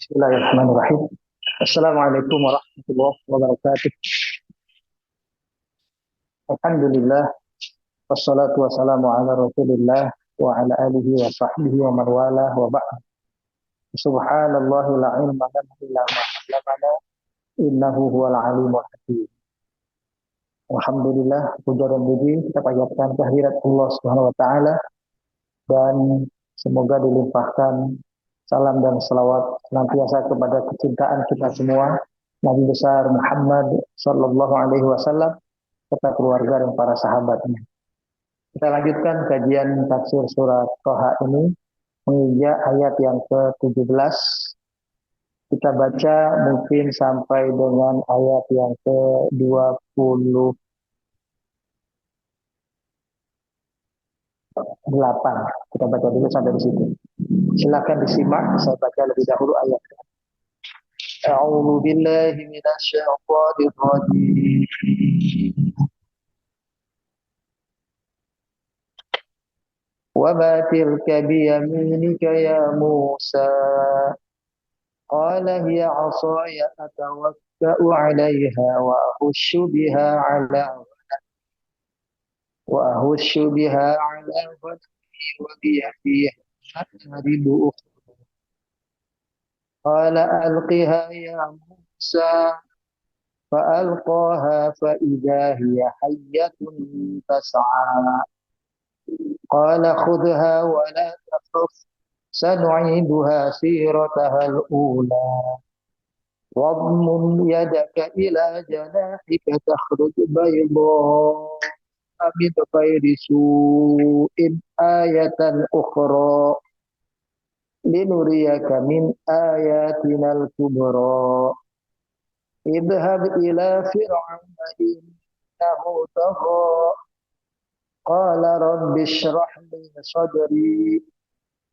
Bismillahirrahmanirrahim. Assalamualaikum warahmatullahi wabarakatuh. Alhamdulillah. Wassalatu wassalamu ala rasulillah wa ala alihi wa sahbihi wa man wala wa ba'd. Subhanallahi la ilma lana illa ma 'allamana innahu huwal alimul hakim. Alhamdulillah, puja dan puji kita panjatkan kehadirat Allah Subhanahu wa taala dan semoga dilimpahkan salam dan salawat senantiasa kepada kecintaan kita semua Nabi besar Muhammad sallallahu alaihi wasallam serta keluarga dan para sahabatnya. Kita lanjutkan kajian tafsir surat Toha ini menginjak ayat yang ke-17. Kita baca mungkin sampai dengan ayat yang ke-28. Kita baca dulu sampai di situ. Silakan disimak, saya baca lebih dahulu ayat. A'udzu billahi minasyaitonir rajim. وما تلك بيمينك يا موسى قال هي عصاي أتوكأ عليها وأهش بها على غنمي ولي فيها مآرب أخرى قال ألقها يا موسى فألقاها فإذا هي حية تسعى قال خذها ولا تخف سنعيدها سيرتها الأولى واضمم يدك إلى جناحك تخرج بيضاء من غير سوء آية أخرى لنريك من آياتنا الكبرى اذهب إلى فرعون إنه طغى قال رب اشرح لي صدري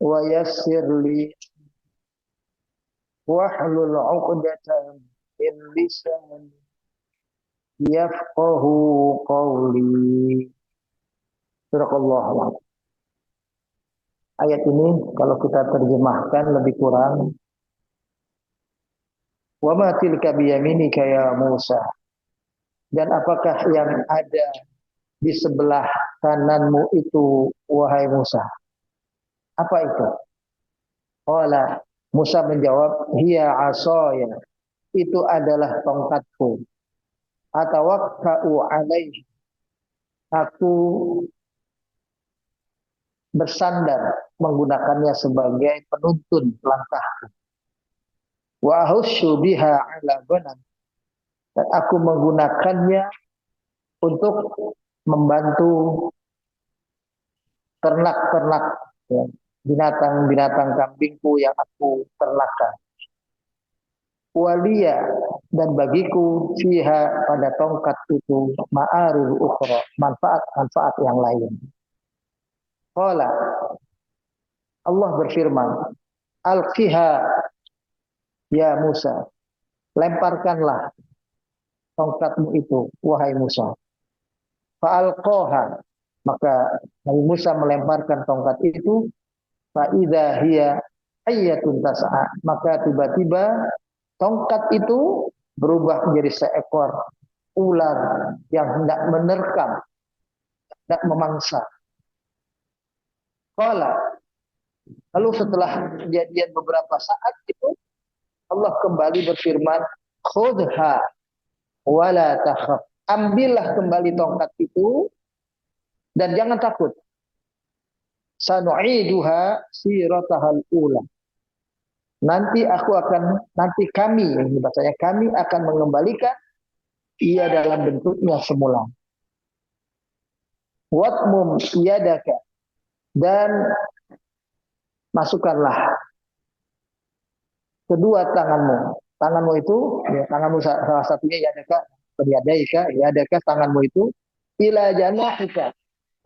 ويسر لي واحلل عقدة من لساني يفقه قولي. Subhanallah. Ayat ini kalau kita terjemahkan lebih kurang, wa ma tilka biyaminika ya Musa, dan apakah yang ada di sebelah kananmu itu wahai Musa? Apa itu? Qala, Musa menjawab, hiya asaya, itu adalah tongkatku. Atawakka'u alaihi, aku bersandar menggunakannya sebagai penuntun langkahku. Wa ahussu biha ala ghanam, dan aku menggunakannya untuk membantu ternak-ternak, ya, binatang-binatang kambingku yang aku ternakan. Waliya, dan bagiku fiha, pada tongkat itu, ma'arib ukhra, manfaat-manfaat yang lain. Qala, Allah berfirman, alqiha ya Musa, lemparkanlah tongkatmu itu wahai Musa. Fa'alqaha, maka Nabi Musa melemparkan tongkat itu. Fa'idha hiya hayyatun tas'a, maka tiba-tiba tongkat itu berubah menjadi seekor ular yang hendak menerkam, hendak memangsa. Qala, lalu setelah kejadian beberapa saat itu, Allah kembali berfirman, khudha wala takhaf, ambillah kembali tongkat itu dan jangan takut. Sanu'iduha siratahal ula, nanti kami, ini bahasanya, kami akan mengembalikan ia dalam bentuknya semula. Watmum yadaka, dan masukkanlah kedua tanganmu itu, ya, tanganmu salah satunya yadaka, tanganmu itu, ila janahika,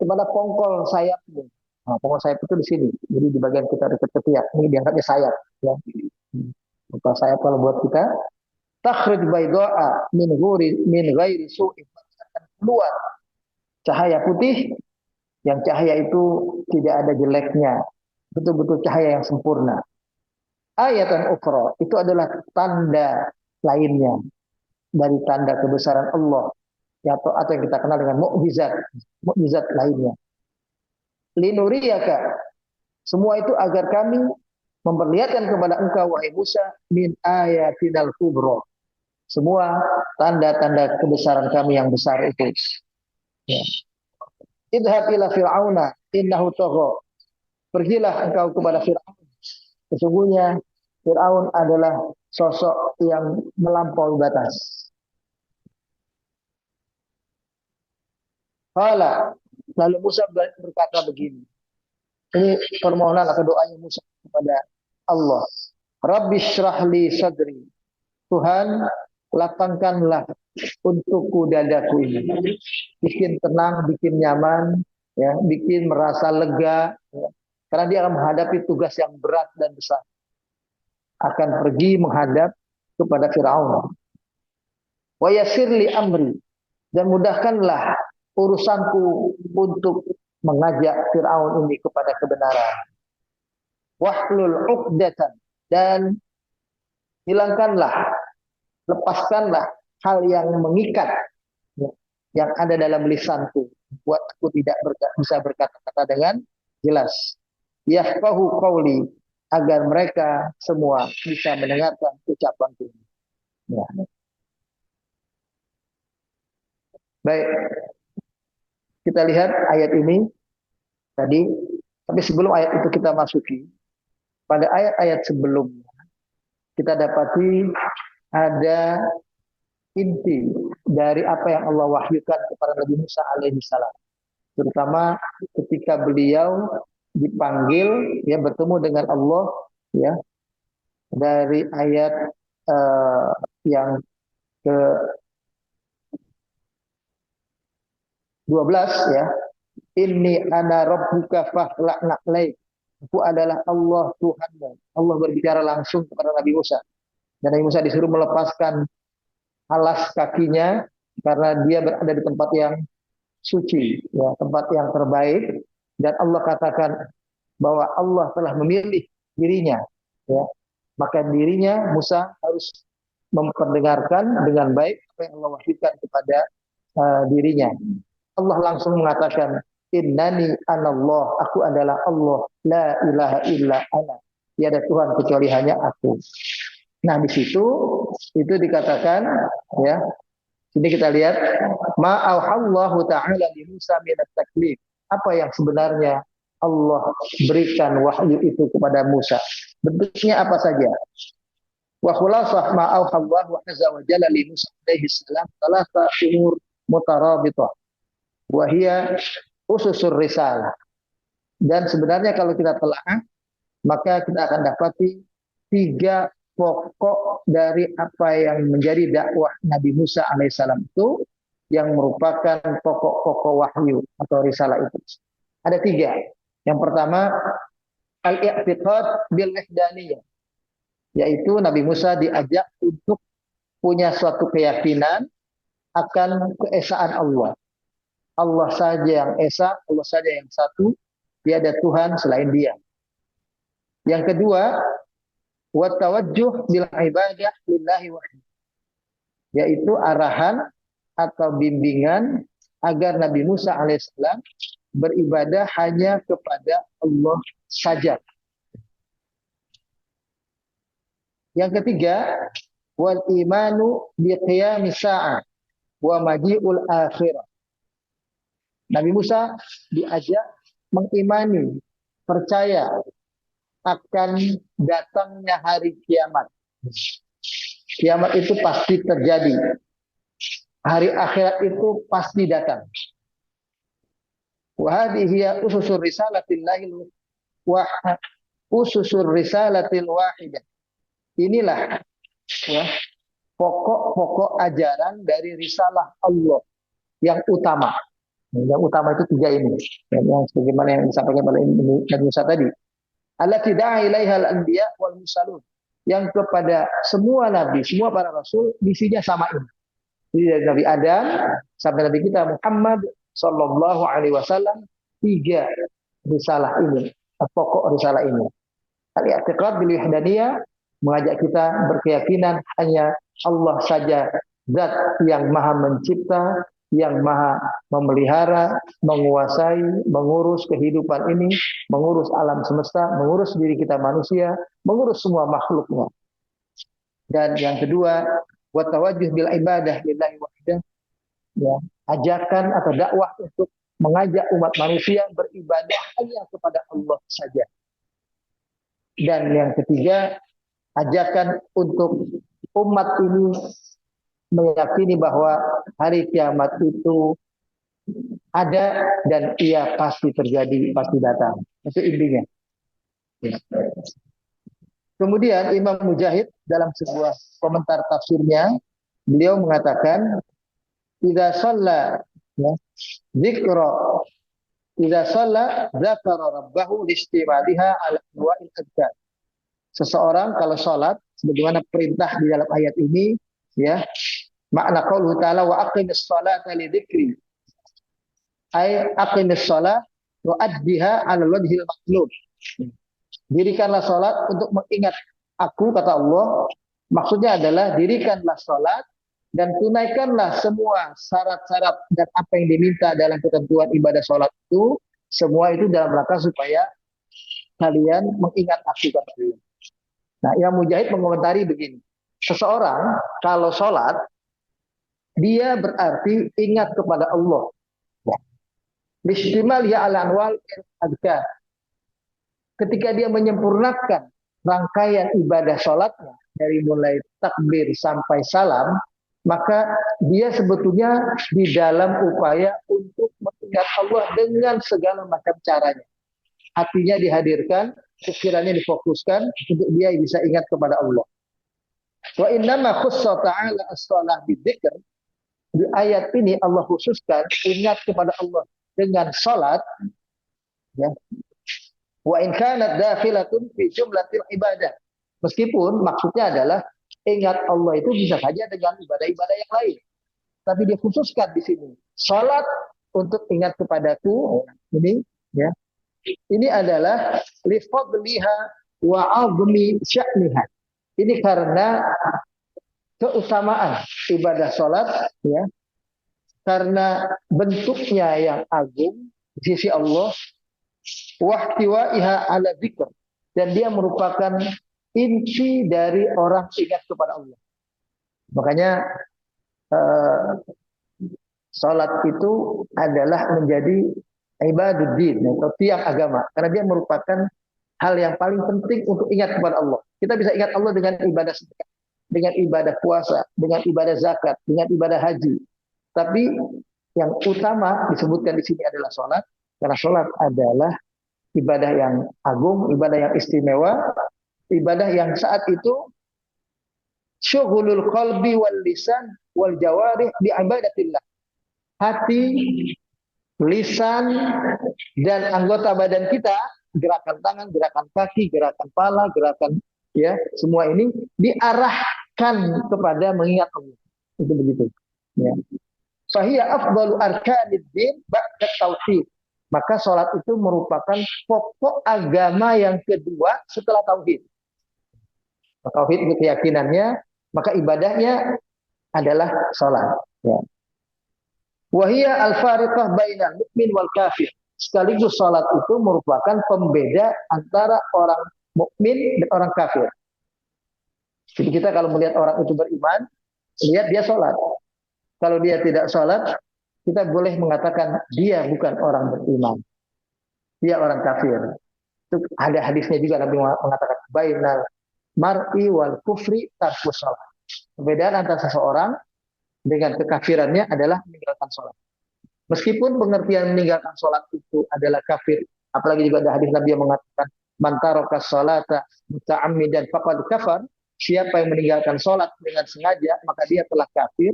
kepada pongkol sayapmu. Nah, pongkol sayap itu di sini, jadi di bagian kita dekat ketiak, ini diangkatnya sayap, ya. Pongkol sayap kalau buat kita, takhruj bayda'a min ghairi su'in, keluar cahaya putih, yang cahaya itu tidak ada jeleknya, betul-betul cahaya yang sempurna. ayatan ukhra, itu adalah tanda lainnya dari tanda kebesaran Allah, ya, atau yang kita kenal dengan mukjizat, mukjizat lainnya. Linuriyaka, semua itu agar kami memperlihatkan kepada engkau wahai Musa min ayatinal kubra, semua tanda-tanda kebesaran kami yang besar itu. Ya. Idhab ila fir'auna innahu tagha, pergilah engkau kepada Fir'aun, sesungguhnya Fir'aun adalah sosok yang melampaui batas. Qala, lalu Musa berkata begini. Ini permohonan atau doanya Musa kepada Allah. Rabbi syrah li sadri. Tuhan, lapangkanlah untukku dadaku ini. Bikin tenang, bikin nyaman, ya, bikin merasa lega, ya. Karena dia akan menghadapi tugas yang berat dan besar. Akan pergi menghadap kepada Firaun. Wa yassir li amri, dan mudahkanlah urusanku untuk mengajak Firaun ini kepada kebenaran. Wahlul 'uqdatan, dan hilangkanlah, lepaskanlah hal yang mengikat, ya, yang ada dalam lisanku, buatku tidak bisa berkata-kata dengan jelas. Yafqahu qauli, agar mereka semua bisa mendengarkan ucapanku. Ya. Baik, kita lihat ayat ini tadi, tapi sebelum ayat itu kita masuki, pada ayat-ayat sebelumnya kita dapati ada inti dari apa yang Allah wahyukan kepada Nabi Musa alaihi salam, terutama ketika beliau dipanggil, ya, bertemu dengan Allah, ya, dari ayat yang ke 12, ya, inni ana rabbuka fakhla'na alaik, aku adalah Allah Tuhanmu. Allah berbicara langsung kepada Nabi Musa, dan Nabi Musa disuruh melepaskan alas kakinya karena dia berada di tempat yang suci, ya, tempat yang terbaik, dan Allah katakan bahwa Allah telah memilih dirinya, ya, maka dirinya Musa harus memperdengarkan dengan baik apa yang Allah wahyukan kepada dirinya. Allah langsung mengatakan, innani anallah, aku adalah Allah, la ilaha illa ana, tiada Tuhan kecuali hanya aku. Nah, di situ itu dikatakan, ya, sini kita lihat ma auhallahu ta'ala li Musa min at-taklif, apa yang sebenarnya Allah berikan wahyu itu kepada Musa, bentuknya apa saja. Wa khulasah ma auhallahu azza wa jalla li Musa alaihi salam salasa umur mutarabitah wa hiya ususur risalah. Dan sebenarnya kalau kita telah, maka kita akan dapati 3 pokok dari apa yang menjadi dakwah Nabi Musa alaihissalam itu, yang merupakan pokok-pokok wahyu atau risalah itu. Ada 3. Yang pertama, al-i'tiqad bil wahdaniyah, yaitu Nabi Musa diajak untuk punya suatu keyakinan akan keesaan Allah. Allah saja yang esa, Allah saja yang satu, tiada Tuhan selain Dia. Yang kedua, wa tawajjuh bil ibadah lillahi wahdahu, yaitu arahan atau bimbingan agar Nabi Musa alaihissalam beribadah hanya kepada Allah saja. Yang ketiga, wal imanu bi qiyamis sa'ah wa maji'ul akhirah. Nabi Musa diajak mengimani, percaya akan datangnya hari kiamat. Kiamat itu pasti terjadi. Hari akhirat itu pasti datang. Wa hadhihi ususur risalatil wahidah. Inilah, ya, pokok-pokok ajaran dari risalah Allah yang utama. Yang utama itu 3 ini, yang sebagaimana yang disampaikan oleh Nabi Musa tadi. Allati da'a ilaihal anbiya wal mursalun, yang kepada semua nabi, semua para rasul misinya sama ini. Jadi dari Nabi Adam sampai Nabi kita Muhammad sallallahu alaihi wasallam, 3 risalah ini, pokok risalah ini. Al-i'tiqad bil wahdaniyah, mengajak kita berkeyakinan hanya Allah saja zat yang maha mencipta, yang maha memelihara, menguasai, mengurus kehidupan ini, mengurus alam semesta, mengurus diri kita manusia, mengurus semua makhluknya. Dan yang kedua, wa tawajjuh bil ibadah lillahi wahdah, ya, ajakan atau dakwah untuk mengajak umat manusia beribadah hanya kepada Allah saja. Dan yang ketiga, ajakan untuk umat ini meyakini bahwa hari kiamat itu ada dan ia pasti terjadi, pasti datang. Itu intinya. Kemudian Imam Mujahid dalam sebuah komentar tafsirnya, beliau mengatakan, idza shalla dzikra idza shalla dzakara rabbahu listimaliha ala anwa'il adkar. Seseorang kalau sholat, sebagaimana perintah di dalam ayat ini, ya, makna qauluhu ta'ala wa aqimis sholata li dzikri, ay aqimis sholat wa addiha 'ala wajhil maqlub. Dirikanlah sholat untuk mengingat aku, kata Allah. Maksudnya adalah dirikanlah sholat dan tunaikanlah semua syarat-syarat dan apa yang diminta dalam ketentuan ibadah sholat itu. Semua itu dalam rangka supaya kalian mengingat aku, kata Allah. Nah, Imam Mujahid mengomentari begini. Seseorang kalau sholat, dia berarti ingat kepada Allah. Listimal ya ala anwal adkar. Ketika dia menyempurnakan rangkaian ibadah sholatnya, dari mulai takbir sampai salam, maka dia sebetulnya di dalam upaya untuk mengingat Allah dengan segala macam caranya. Hatinya dihadirkan, pikirannya difokuskan untuk dia bisa ingat kepada Allah. Wa innama khussa ta'ala as-shalah bidzikr. Di ayat ini Allah khususkan ingat kepada Allah dengan salat, ya. Wa in kanat dakhilatun fi jumlatil ibadah. Meskipun maksudnya adalah ingat Allah itu bisa saja dengan ibadah-ibadah yang lain. Tapi dia khususkan di sini salat untuk ingat kepadaku. Ini, ya. Ini adalah li fadliha wa 'azmi sya'niha. Ini karena keutamaan ibadah salat, ya. Karena bentuknya yang agung di sisi Allah, wahtiwaiha ala dzikr, dan dia merupakan inti dari orang ingat kepada Allah. Makanya salat itu adalah menjadi ibaduddin atau tiang agama, karena dia merupakan hal yang paling penting untuk ingat kepada Allah. Kita bisa ingat Allah dengan ibadah sedekah, dengan ibadah puasa, dengan ibadah zakat, dengan ibadah haji. Tapi yang utama disebutkan di sini adalah salat, karena salat adalah ibadah yang agung, ibadah yang istimewa, ibadah yang saat itu syughulul qalbi wal lisan wal jawarih bi ibadatillah. Hati, lisan, dan anggota badan kita, gerakan tangan, gerakan kaki, gerakan kepala, gerakan, ya, semua ini diarahkan kepada mengingat Allah. Itu begitu, ya. Fahiya afdalu arkanid din ba'da tauhid. Maka sholat itu merupakan pokok agama yang kedua setelah tauhid. Tauhid itu keyakinannya, maka ibadahnya adalah sholat. Ya. Wahia al-fariqah bainal mukmin wal kafir. Sekaligus sholat itu merupakan pembeda antara orang mukmin dan orang kafir. Jadi kita kalau melihat orang itu beriman, lihat dia sholat. Kalau dia tidak sholat, kita boleh mengatakan dia bukan orang beriman. Dia orang kafir. Itu ada hadisnya juga, Nabi mengatakan bainal mar'i wal kufri tarkus sholat. Perbedaan antara seseorang dengan kekafirannya adalah meninggalkan sholat. Meskipun pengertian meninggalkan sholat itu adalah kafir, apalagi juga ada hadis Nabi yang mengatakan man taraka sholata muta'ammidan faqad kafar. Siapa yang meninggalkan sholat dengan sengaja, maka dia telah kafir.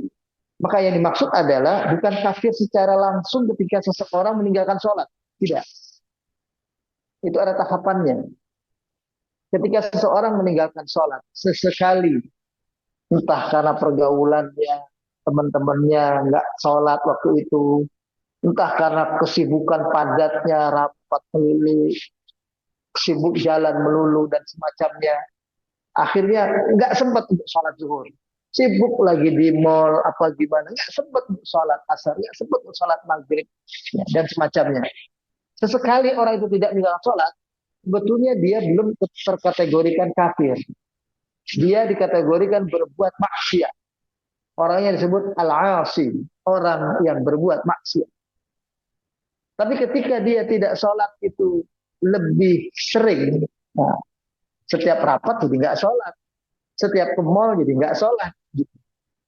Maka yang dimaksud adalah bukan kafir secara langsung ketika seseorang meninggalkan sholat. Tidak. Itu ada tahapannya. Ketika seseorang meninggalkan sholat, sesekali, entah karena pergaulannya, teman-temannya nggak sholat waktu itu, entah karena kesibukan padatnya, rapat melulu, sibuk jalan melulu, dan semacamnya, Akhirnya nggak sempat untuk sholat zuhur. Sibuk lagi di mall apa gimana, nggak sempat untuk sholat asar, nggak sempat untuk sholat maghrib, ya, dan semacamnya. Sesekali orang itu tidak menjalankan sholat, sebetulnya dia belum terkategorikan kafir. Dia dikategorikan berbuat maksiat. Orangnya disebut al-asi, orang yang berbuat maksiat. Tapi ketika dia tidak sholat itu lebih sering, nah, setiap rapat jadi nggak sholat, setiap ke mall jadi nggak sholat. Gitu.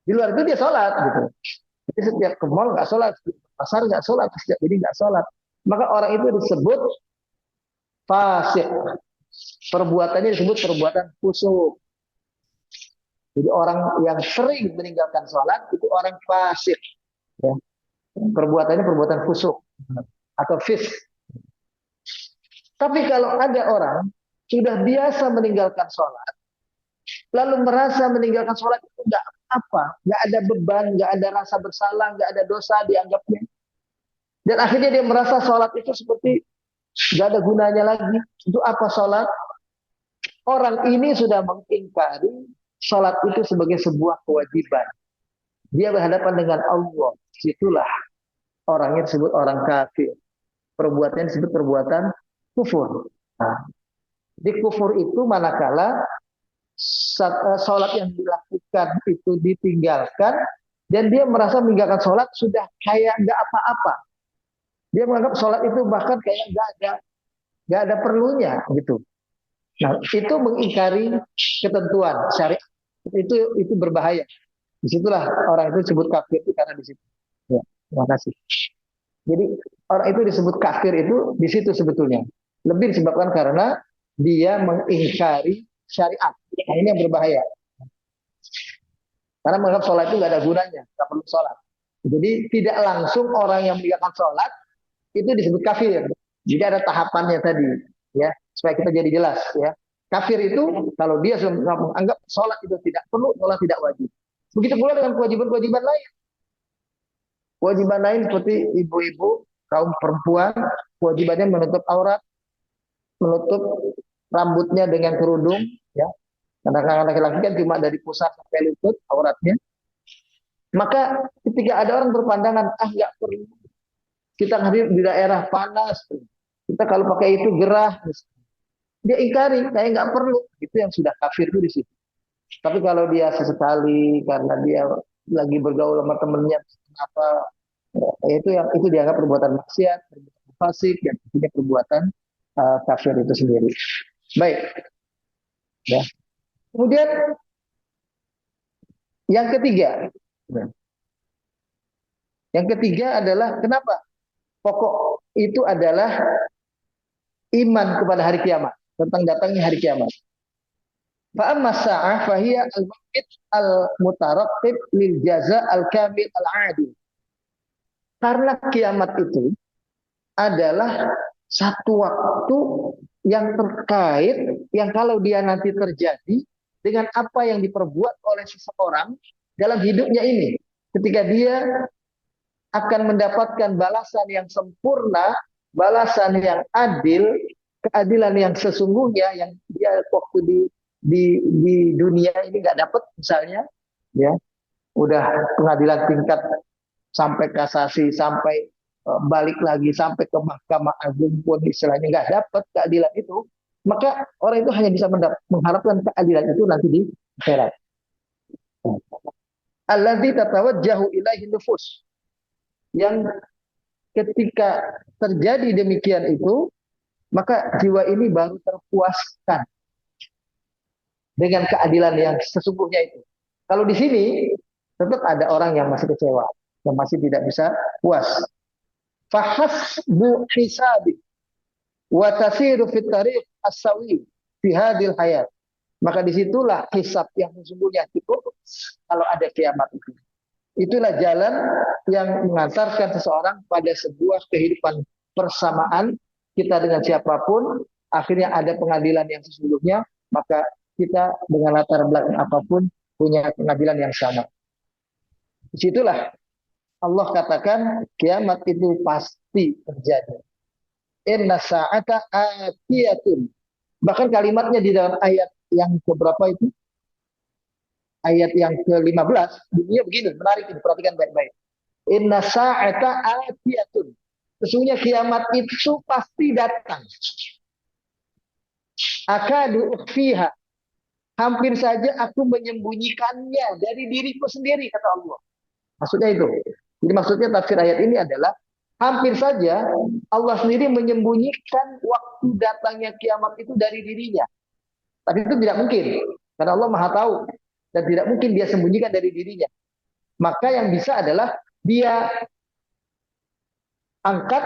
Di luar itu dia sholat, gitu. Jadi setiap ke mall nggak sholat, pasar nggak sholat, jadi nggak sholat. Maka orang itu disebut fasik. Perbuatannya disebut perbuatan fusuk. Jadi orang yang sering meninggalkan sholat itu orang fasik. Ya. Perbuatannya perbuatan fusuk atau fisk. Tapi kalau ada orang sudah biasa meninggalkan sholat, lalu merasa meninggalkan sholat itu nggak apa, nggak ada beban, nggak ada rasa bersalah, nggak ada dosa dianggapnya, dan akhirnya dia merasa sholat itu seperti nggak ada gunanya lagi. Itu apa sholat? Orang ini sudah mengingkari sholat itu sebagai sebuah kewajiban. Dia berhadapan dengan Allah. Situlah orangnya disebut orang kafir. Perbuatannya disebut perbuatan kufur. Nah, di kufur itu manakala sholat yang dilakukan itu ditinggalkan dan dia merasa meninggalkan sholat sudah kayak nggak apa-apa. Dia menganggap sholat itu bahkan kayak nggak ada perlunya gitu. Nah, itu mengingkari ketentuan syariat. Itu berbahaya. Disitulah orang itu disebut kafir itu karena di situ. Ya, terima kasih. Jadi orang itu disebut kafir itu di situ sebetulnya. Lebih disebabkan karena dia mengingkari syariat. Nah, ini yang berbahaya. Karena menganggap sholat itu nggak ada gunanya, nggak perlu sholat. Jadi tidak langsung orang yang meninggalkan sholat itu disebut kafir. Jadi ada tahapannya tadi, ya, supaya kita jadi jelas, ya. Kafir itu kalau dia menganggap sholat itu tidak perlu, sholat tidak wajib. Begitu pula dengan kewajiban-kewajiban lain. Kewajiban lain seperti ibu-ibu, kaum perempuan, kewajibannya menutup aurat, menutup rambutnya dengan kerudung, ya. Karena laki-laki kan cuma dari pusat sampai lutut auratnya. Maka ketika ada orang berpandangan, nggak perlu. Kita hadir di daerah panas, kita kalau pakai itu gerah, dia ingkari, kayak nggak perlu. Itu yang sudah kafir itu di situ. Tapi kalau dia sesekali karena dia lagi bergaul sama temennya apa, itu dianggap perbuatan maksiat, perbuatan fasik, dan tentunya perbuatan kafir itu sendiri. Baik, ya. Kemudian yang ketiga adalah kenapa? Pokok itu adalah iman kepada hari kiamat, tentang datangnya hari kiamat. Fa'amma sa'ah fahiya al-maqit al-mutaraqqib lil jaza al-kamil al-adil. Karena kiamat itu adalah satu waktu yang terkait, yang kalau dia nanti terjadi dengan apa yang diperbuat oleh seseorang dalam hidupnya ini. Ketika dia akan mendapatkan balasan yang sempurna, balasan yang adil, keadilan yang sesungguhnya yang dia waktu di dunia ini nggak dapat misalnya, ya, udah pengadilan tingkat sampai kasasi, sampai balik lagi sampai ke Mahkamah Agung pun istilahnya nggak dapat keadilan itu, maka orang itu hanya bisa mengharapkan keadilan itu nanti di akhirat. Alladzi tatawajjahu ilaihi nufus, yang ketika terjadi demikian itu, maka jiwa ini baru terpuaskan dengan keadilan yang sesungguhnya itu. Kalau di sini tetap ada orang yang masih kecewa, yang masih tidak bisa puas. Fahasbu hisabi wa tasiru fit tariq as-sawi fi hadhil hayat. Maka disitulah hisab yang sesungguhnya cukup kalau ada kiamat itu. Itulah jalan yang mengantarkan seseorang pada sebuah kehidupan persamaan kita dengan siapapun, akhirnya ada pengadilan yang sesungguhnya, maka kita dengan latar belakang apapun punya pengadilan yang sama. Disitulah Allah katakan kiamat itu pasti terjadi. Inna sa'ata atiyatun. Bahkan kalimatnya di dalam ayat yang keberapa itu? Ayat yang ke-15, bunyinya begini, menarik ini, perhatikan baik-baik. Inna sa'ata atiyatun. Sesungguhnya kiamat itu pasti datang. Akadu ukhfiha. Hampir saja aku menyembunyikannya dari diriku sendiri, kata Allah. Maksudnya itu. Jadi maksudnya tafsir ayat ini adalah hampir saja Allah sendiri menyembunyikan waktu datangnya kiamat itu dari dirinya. Tapi itu tidak mungkin. Karena Allah Maha tahu. Dan tidak mungkin dia sembunyikan dari dirinya. Maka yang bisa adalah dia angkat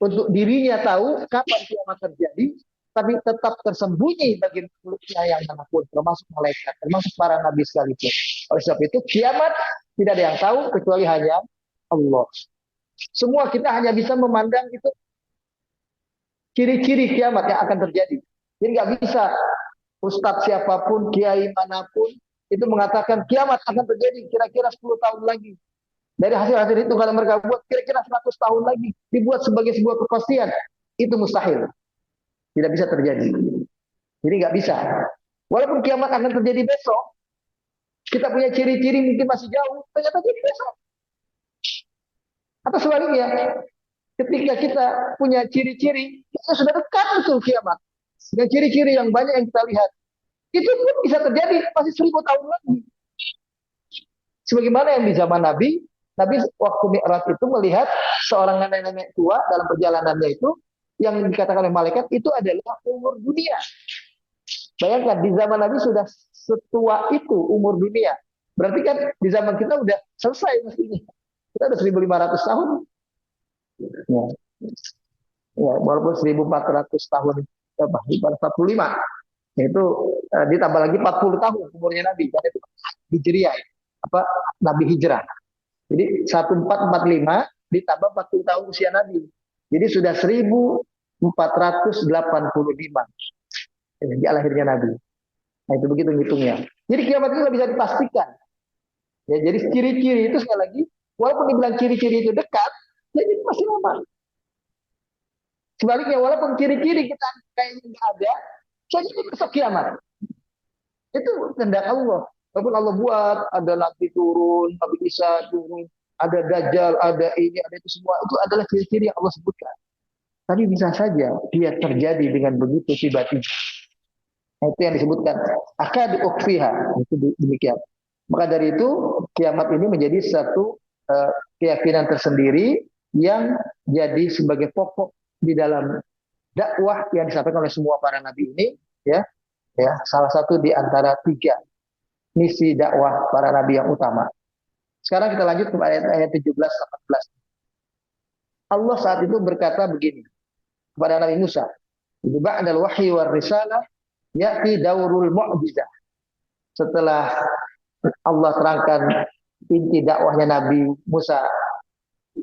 untuk dirinya tahu kapan kiamat terjadi, tapi tetap tersembunyi bagi makhluknya yang manapun, termasuk malaikat, termasuk para nabi sekalipun. Oleh sebab itu, kiamat tidak ada yang tahu kecuali hanya Allah. Semua kita hanya bisa memandang itu ciri-ciri kiamat yang akan terjadi. Jadi nggak bisa ustadz siapapun, kiai manapun, itu mengatakan kiamat akan terjadi kira-kira 10 tahun lagi. Dari hasil-hasil itu kalau mereka buat kira-kira 100 tahun lagi, dibuat sebagai sebuah kepastian, itu mustahil. Tidak bisa terjadi. Jadi nggak bisa. Walaupun kiamat akan terjadi besok, kita punya ciri-ciri mungkin masih jauh, ternyata jadi besok. Atau sebaliknya, ketika kita punya ciri-ciri, kita sudah dekat betul kiamat. Dengan ciri-ciri yang banyak yang kita lihat. Itu pun bisa terjadi masih 1000 tahun lagi. Sebagaimana yang di zaman Nabi, Nabi waktu Mi'raj itu melihat seorang nenek-nenek tua dalam perjalanannya itu, yang dikatakan oleh malaikat itu adalah umur dunia. Bayangkan di zaman Nabi sudah setua itu umur dunia. Berarti kan di zaman kita udah selesai mestinya. Kita udah 1500 tahun. Ya. Ya, walaupun 1400 tahun, 45. Itu ditambah lagi 40 tahun umurnya Nabi. Karena itu Hijriah, apa Nabi Hijrah. Jadi 1445 ditambah 40 tahun usia Nabi. Jadi sudah 1485. Ini lahirnya Nabi. Nah itu begitu ngitungnya. Jadi kiamat itu nggak bisa dipastikan. Ya, jadi ciri-ciri itu sekali lagi, walaupun dibilang ciri-ciri itu dekat, jadi masih lama. Sebaliknya, walaupun ciri-ciri kita kayaknya nggak ada, jadi besok kiamat. Itu kehendak Allah. Walaupun Allah buat, ada Nabi turun, Nabi Isa turun, ada Dajjal, ada ini, ada itu semua. Itu adalah ciri-ciri yang Allah sebutkan. Tapi bisa saja dia terjadi dengan begitu tiba-tiba. Nah, itu yang disebutkan akad ukhfiha. Itu demikian. Maka dari itu kiamat ini menjadi satu keyakinan tersendiri yang jadi sebagai pokok di dalam dakwah yang disampaikan oleh semua para nabi ini, ya, salah satu di antara 3 misi dakwah para nabi yang utama. Sekarang kita lanjut ke ayat 17-18. Allah saat itu berkata begini kepada Nabi Musa, ba'dal wahyi war risalah ya'ti daurul mu'jizah. Setelah Allah terangkan inti dakwahnya Nabi Musa,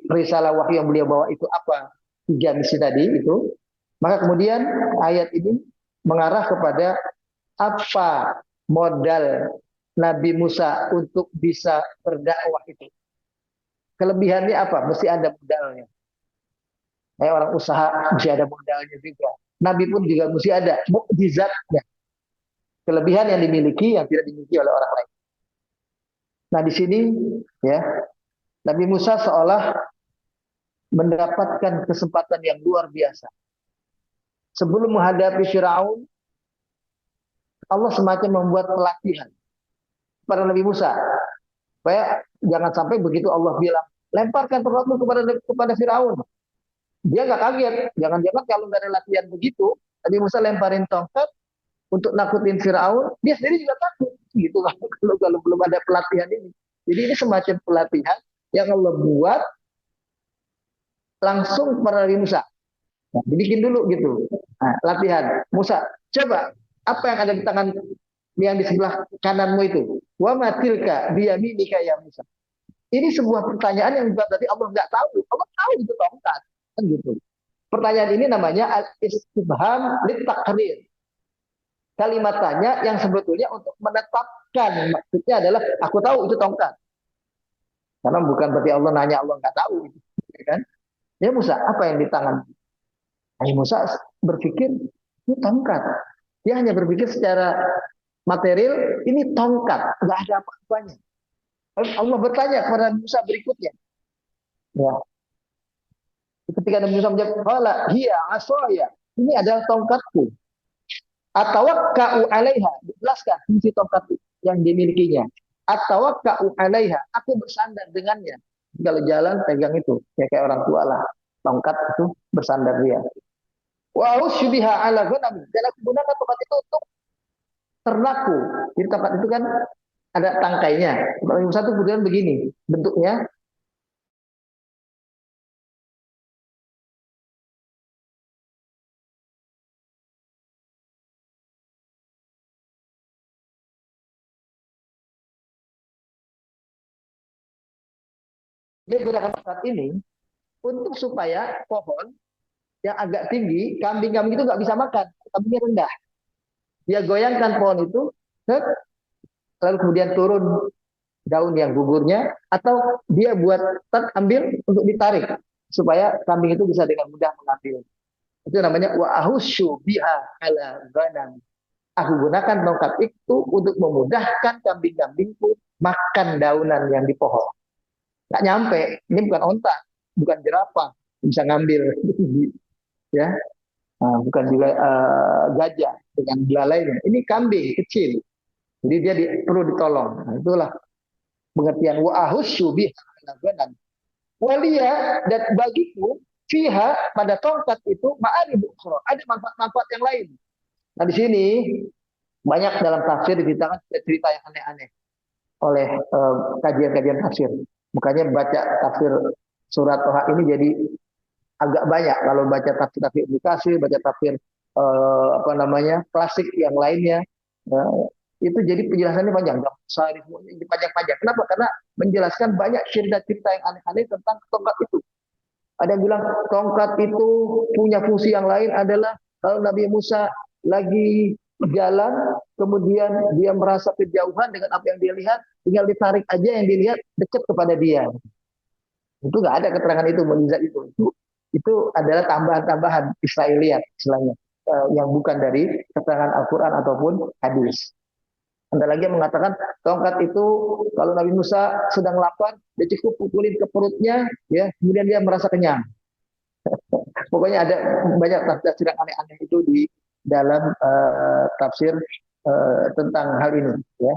risalah wahyu yang beliau bawa itu apa? 3 misi tadi itu. Maka kemudian ayat ini mengarah kepada apa modal Nabi Musa untuk bisa berdakwah itu. Kelebihannya apa? Mesti ada modalnya. Orang usaha mesti ada modalnya juga. Nabi pun juga mesti ada mukjizatnya. Kelebihan yang dimiliki yang tidak dimiliki oleh orang lain. Nah di sini ya Nabi Musa seolah mendapatkan kesempatan yang luar biasa. Sebelum menghadapi Firaun, Allah semacam membuat pelatihan kepada Nabi Musa. Supaya jangan sampai begitu Allah bilang, lemparkan tongkatmu kepada Firaun. Dia nggak kaget. Jangan-jangan kalau nggak ada latihan begitu, Nabi Musa lemparin tongkat untuk nakutin Firaun, dia sendiri juga takut. Gitu kalau belum ada pelatihan ini. Jadi ini semacam pelatihan yang Allah buat langsung kepada Nabi Musa. Nah, dibikin dulu gitu. Nah, latihan. Musa, coba apa yang ada di tangan yang di sebelah kananmu itu? Wa matilka biyaminika ya Musa. Ini sebuah pertanyaan yang berarti Allah nggak tahu. Allah tahu itu tongkat. Kan gitu. Pertanyaan ini namanya al-istifham lit-taqrir. Kalimat tanya yang sebetulnya untuk menetapkan. Maksudnya adalah aku tahu itu tongkat. Karena bukan berarti Allah nanya Allah nggak tahu. Kan? Ya Musa, apa yang di tangan? Nabi Musa berpikir, itu tongkat. Dia hanya berpikir secara material, ini tongkat, nggak ada apa-apanya. Allah bertanya kepada Musa berikutnya. Ya, ketika Nabi Musa menjawab, "Qala hiya asaya." Ini adalah tongkatku. Atawakka'u 'alaiha. Jelaskan fungsi tongkat yang dimilikinya. Atawakka'u 'alaiha. Aku bersandar dengannya. Kalau jalan pegang itu, ya kayak orang tua lah. Tongkat itu bersandar dia. Wa usybiha 'ala ghanam. Dan aku gunakan tongkat itu untuk ternakku. Jadi tongkat itu kan ada tangkainya. Nabi Musa itu kemudian begini bentuknya. Dia gunakan tongkat ini untuk supaya pohon yang agak tinggi, kambing-kambing itu nggak bisa makan, kambingnya rendah. Dia goyangkan pohon itu, lalu kemudian turun daun yang gugurnya, atau dia buat ambil untuk ditarik supaya kambing itu bisa dengan mudah mengambil. Itu namanya wa ahusyu biha ala ghanam. Aku gunakan tongkat itu untuk memudahkan kambing-kambingku makan daunan yang di pohon. Nggak nyampe, ini bukan onta, bukan jerapah, bisa ngambil, ya, bukan juga gajah dengan belalainya. Ini kambing kecil, jadi dia perlu ditolong. Nah, itulah pengertian wa ahusyu biha ala ghanam. Walia, dan bagiku fiha pada tongkat itu ma'arib ukhra, ada manfaat-manfaat yang lain. Nah di sini banyak dalam tafsir diceritakan cerita yang aneh-aneh oleh kajian-kajian tafsir. Makanya baca tafsir surat Toha ini jadi agak banyak. Kalau baca tafsir Ibnu Katsir, baca tafsir apa namanya klasik yang lainnya, itu jadi penjelasannya panjang, panjang-panjang. Kenapa? Karena menjelaskan banyak cerita-cerita yang aneh-aneh tentang tongkat itu. Ada yang bilang tongkat itu punya fungsi yang lain adalah kalau Nabi Musa lagi jalan, kemudian dia merasa kejauhan dengan apa yang dia lihat, tinggal ditarik aja yang dilihat dekat kepada dia. Itu nggak ada keterangan itu, mukjizat itu. Itu adalah tambahan-tambahan Israeliat istilahnya, yang bukan dari keterangan Al-Quran ataupun hadis. Ada lagi yang mengatakan tongkat itu kalau Nabi Musa sedang lapar, dia cukup pukulin ke perutnya, ya, kemudian dia merasa kenyang. Pokoknya ada banyak tafsir yang aneh-aneh itu di dalam tafsir tentang hal ini. Ya.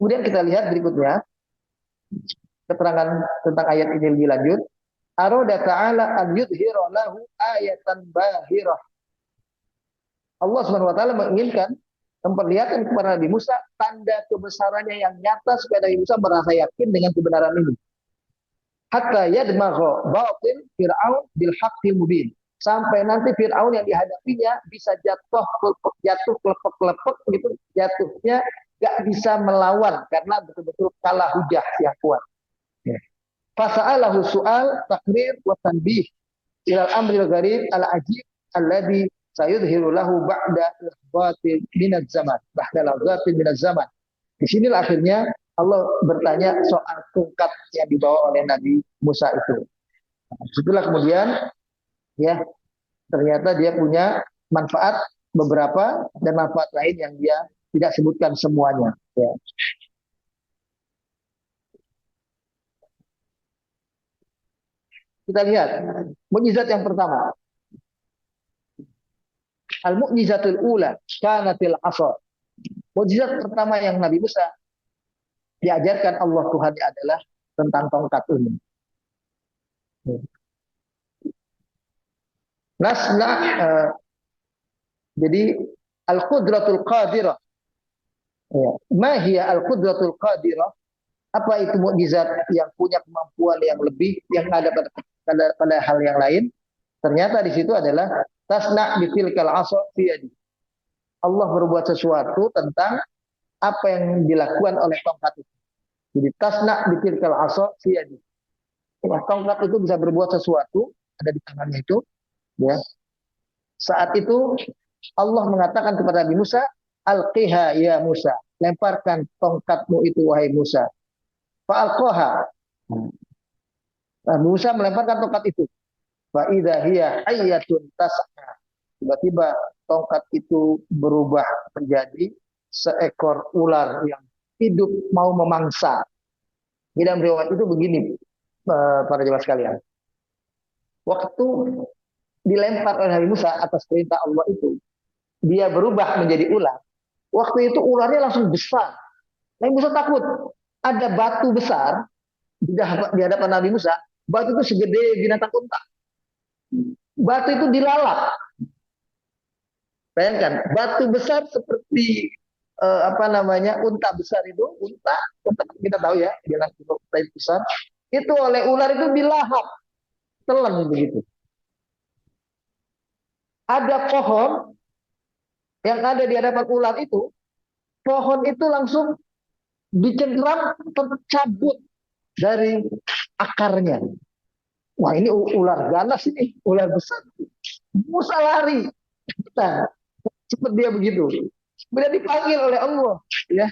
Kemudian kita lihat berikutnya keterangan tentang ayat ini lebih lanjut. Aroda ta'ala an yudhira lahu ayatan bahirah. Allah SWT menginginkan memperlihatkan kepada Nabi Musa tanda kebesarannya yang nyata supaya Nabi Musa merasa yakin dengan kebenaran ini. Hatta yadmagha batil Fir'aun bil haqqil mubin. Sampai nanti Fir'aun yang dihadapinya bisa jatuh kelepek gitu, jatuhnya gak bisa melawan karena betul-betul kalah hujah yang kuat. Fasa'alahu su'al takrir wa tanbih ilal amril gharib al ajib alladhi sayudhiru lahu ba'da lahzatin minaz zaman. Ba'da lahzatin minaz zaman. Di sinilah akhirnya Allah bertanya soal tongkat yang dibawa oleh Nabi Musa itu. Setelah kemudian, ya, ternyata dia punya manfaat beberapa dan manfaat lain yang dia tidak sebutkan semuanya. Ya. Kita lihat mukjizat yang pertama. Al-mu'jizatul ula kanatil asa. Mukjizat pertama yang Nabi Musa diajarkan Allah Tuhan adalah tentang tongkat ini. Nasna jadi al-qudratul qadirah. Ya. Mahia al-qudratul qadirah. Apa itu mukjizat yang punya kemampuan yang lebih yang ada pada hal yang lain? Ternyata di situ adalah tasna bitilkal asa fi yadi. Allah berbuat sesuatu tentang apa yang dilakukan oleh tongkat itu. Jadi tasna bitilkal asa fi yadi. Tongkat itu bisa berbuat sesuatu ada di tangannya itu, ya. Saat itu Allah mengatakan kepada Nabi Musa, "Alqiha ya Musa." Lemparkan tongkatmu itu wahai Musa. Fa'alqaha. Nabi Musa melemparkan tongkat itu. Fa idza hiya hayyatun tas'a. Tiba-tiba tongkat itu berubah menjadi seekor ular yang hidup mau memangsa. Di dalam riwayat itu begini, para jemaah sekalian. Waktu dilempar oleh Nabi Musa atas perintah Allah itu, dia berubah menjadi ular. Waktu itu ularnya langsung besar. Nabi Musa takut. Ada batu besar di hadapan Nabi Musa. Batu itu segede binatang unta. Batu itu dilalap. Bayangkan, batu besar seperti unta besar itu, unta kita tahu ya, binatang unta itu besar. Itu oleh ular itu dilahap, telan begitu. Ada pohon yang ada di hadapan ular itu, pohon itu langsung dicengkeram, tercabut dari akarnya. Wah, ini ular ganas ini, ular besar. Musa lari. Nah, seperti dia begitu. Kemudian dipanggil oleh Allah, ya.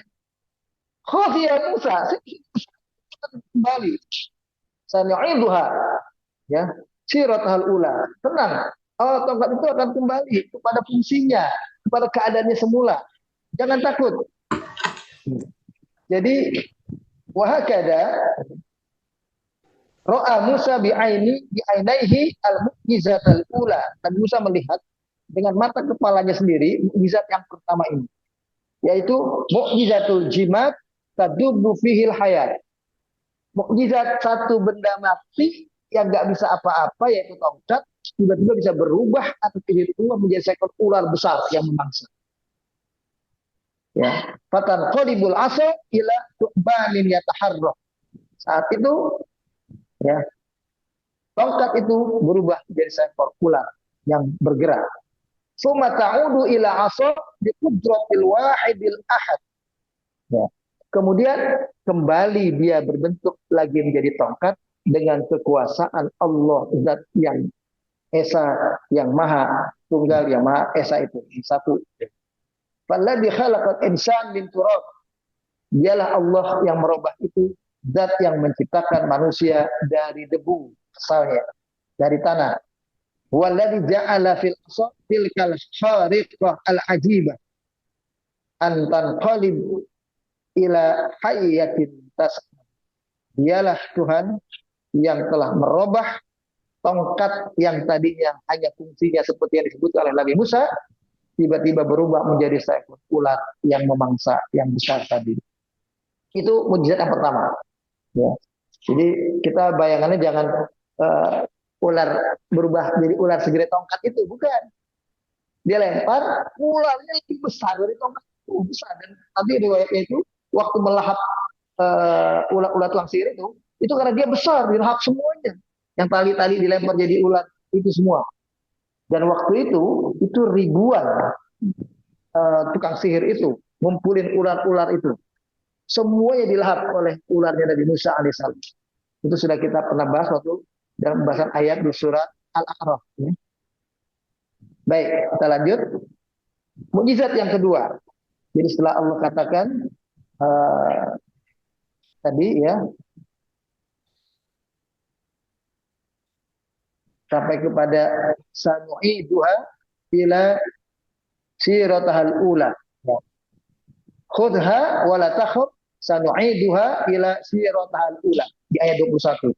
Ya Musa, kembali. Sanu'iduha, ya. Siratal ula. Tenang. Oh, tongkat itu akan kembali kepada fungsinya, kepada keadaannya semula. Jangan takut. Jadi wahakada ro'a Musa bi'ainaihi al-mu'jizatal ula. Dan Musa melihat dengan mata kepalanya sendiri mukjizat yang pertama ini, yaitu mukjizatul jimat tadubbu fihil hayat. Mukjizat satu benda mati yang nggak bisa apa-apa, yaitu tongkat, tiba-tiba bisa berubah atau tiba-tiba menjadi seekor ular besar yang memangsa. Ya, fatan qalibul asa ila tu'banin yataharrak. Saat itu, ya, tongkat itu berubah menjadi seekor ular yang bergerak. Suma ta'udu ila asa bi qudratil wahidil ahad. Ya. Kemudian kembali dia berbentuk lagi menjadi tongkat dengan kekuasaan Allah Zat yang Esa, yang Maha Tunggal, yang Maha Esa itu satu. Falladzi khalaqal insan min turab. Dialah Allah yang merubah itu, Zat yang menciptakan manusia dari debu asalnya, dari tanah. Walladzi ja'ala fil asad tilkal khariqah al ajibah an tanqalib ila hayyatin tas. Dialah Tuhan yang telah merubah tongkat yang tadinya hanya fungsinya seperti yang disebut oleh Nabi Musa, tiba-tiba berubah menjadi seekor ular yang memangsa yang besar tadi. Itu mukjizat yang pertama. Ya. Jadi kita bayangannya jangan ular berubah jadi ular segede tongkat itu, bukan. Dia lempar, ularnya lebih besar dari tongkat itu, besar. Dan nanti riwayatnya itu waktu melahap ular-ular tulang sihir itu karena dia besar, dilahap semuanya. Yang tali-tali dilempar jadi ular itu semua. Dan waktu itu ribuan tukang sihir itu ngumpulin ular-ular itu. Semuanya dilahap oleh ularnya Nabi Musa alaihissalam. Itu sudah kita pernah bahas waktu dalam pembahasan ayat di surat Al-A'raf. Ya. Baik, kita lanjut. Mukjizat yang kedua. Jadi setelah Allah katakan tadi ya, sampai kepada sanu'iduha ila siratahal ula. Khudha wa la takhaf sanu'iduha ila siratahal ula. Di ayat 21.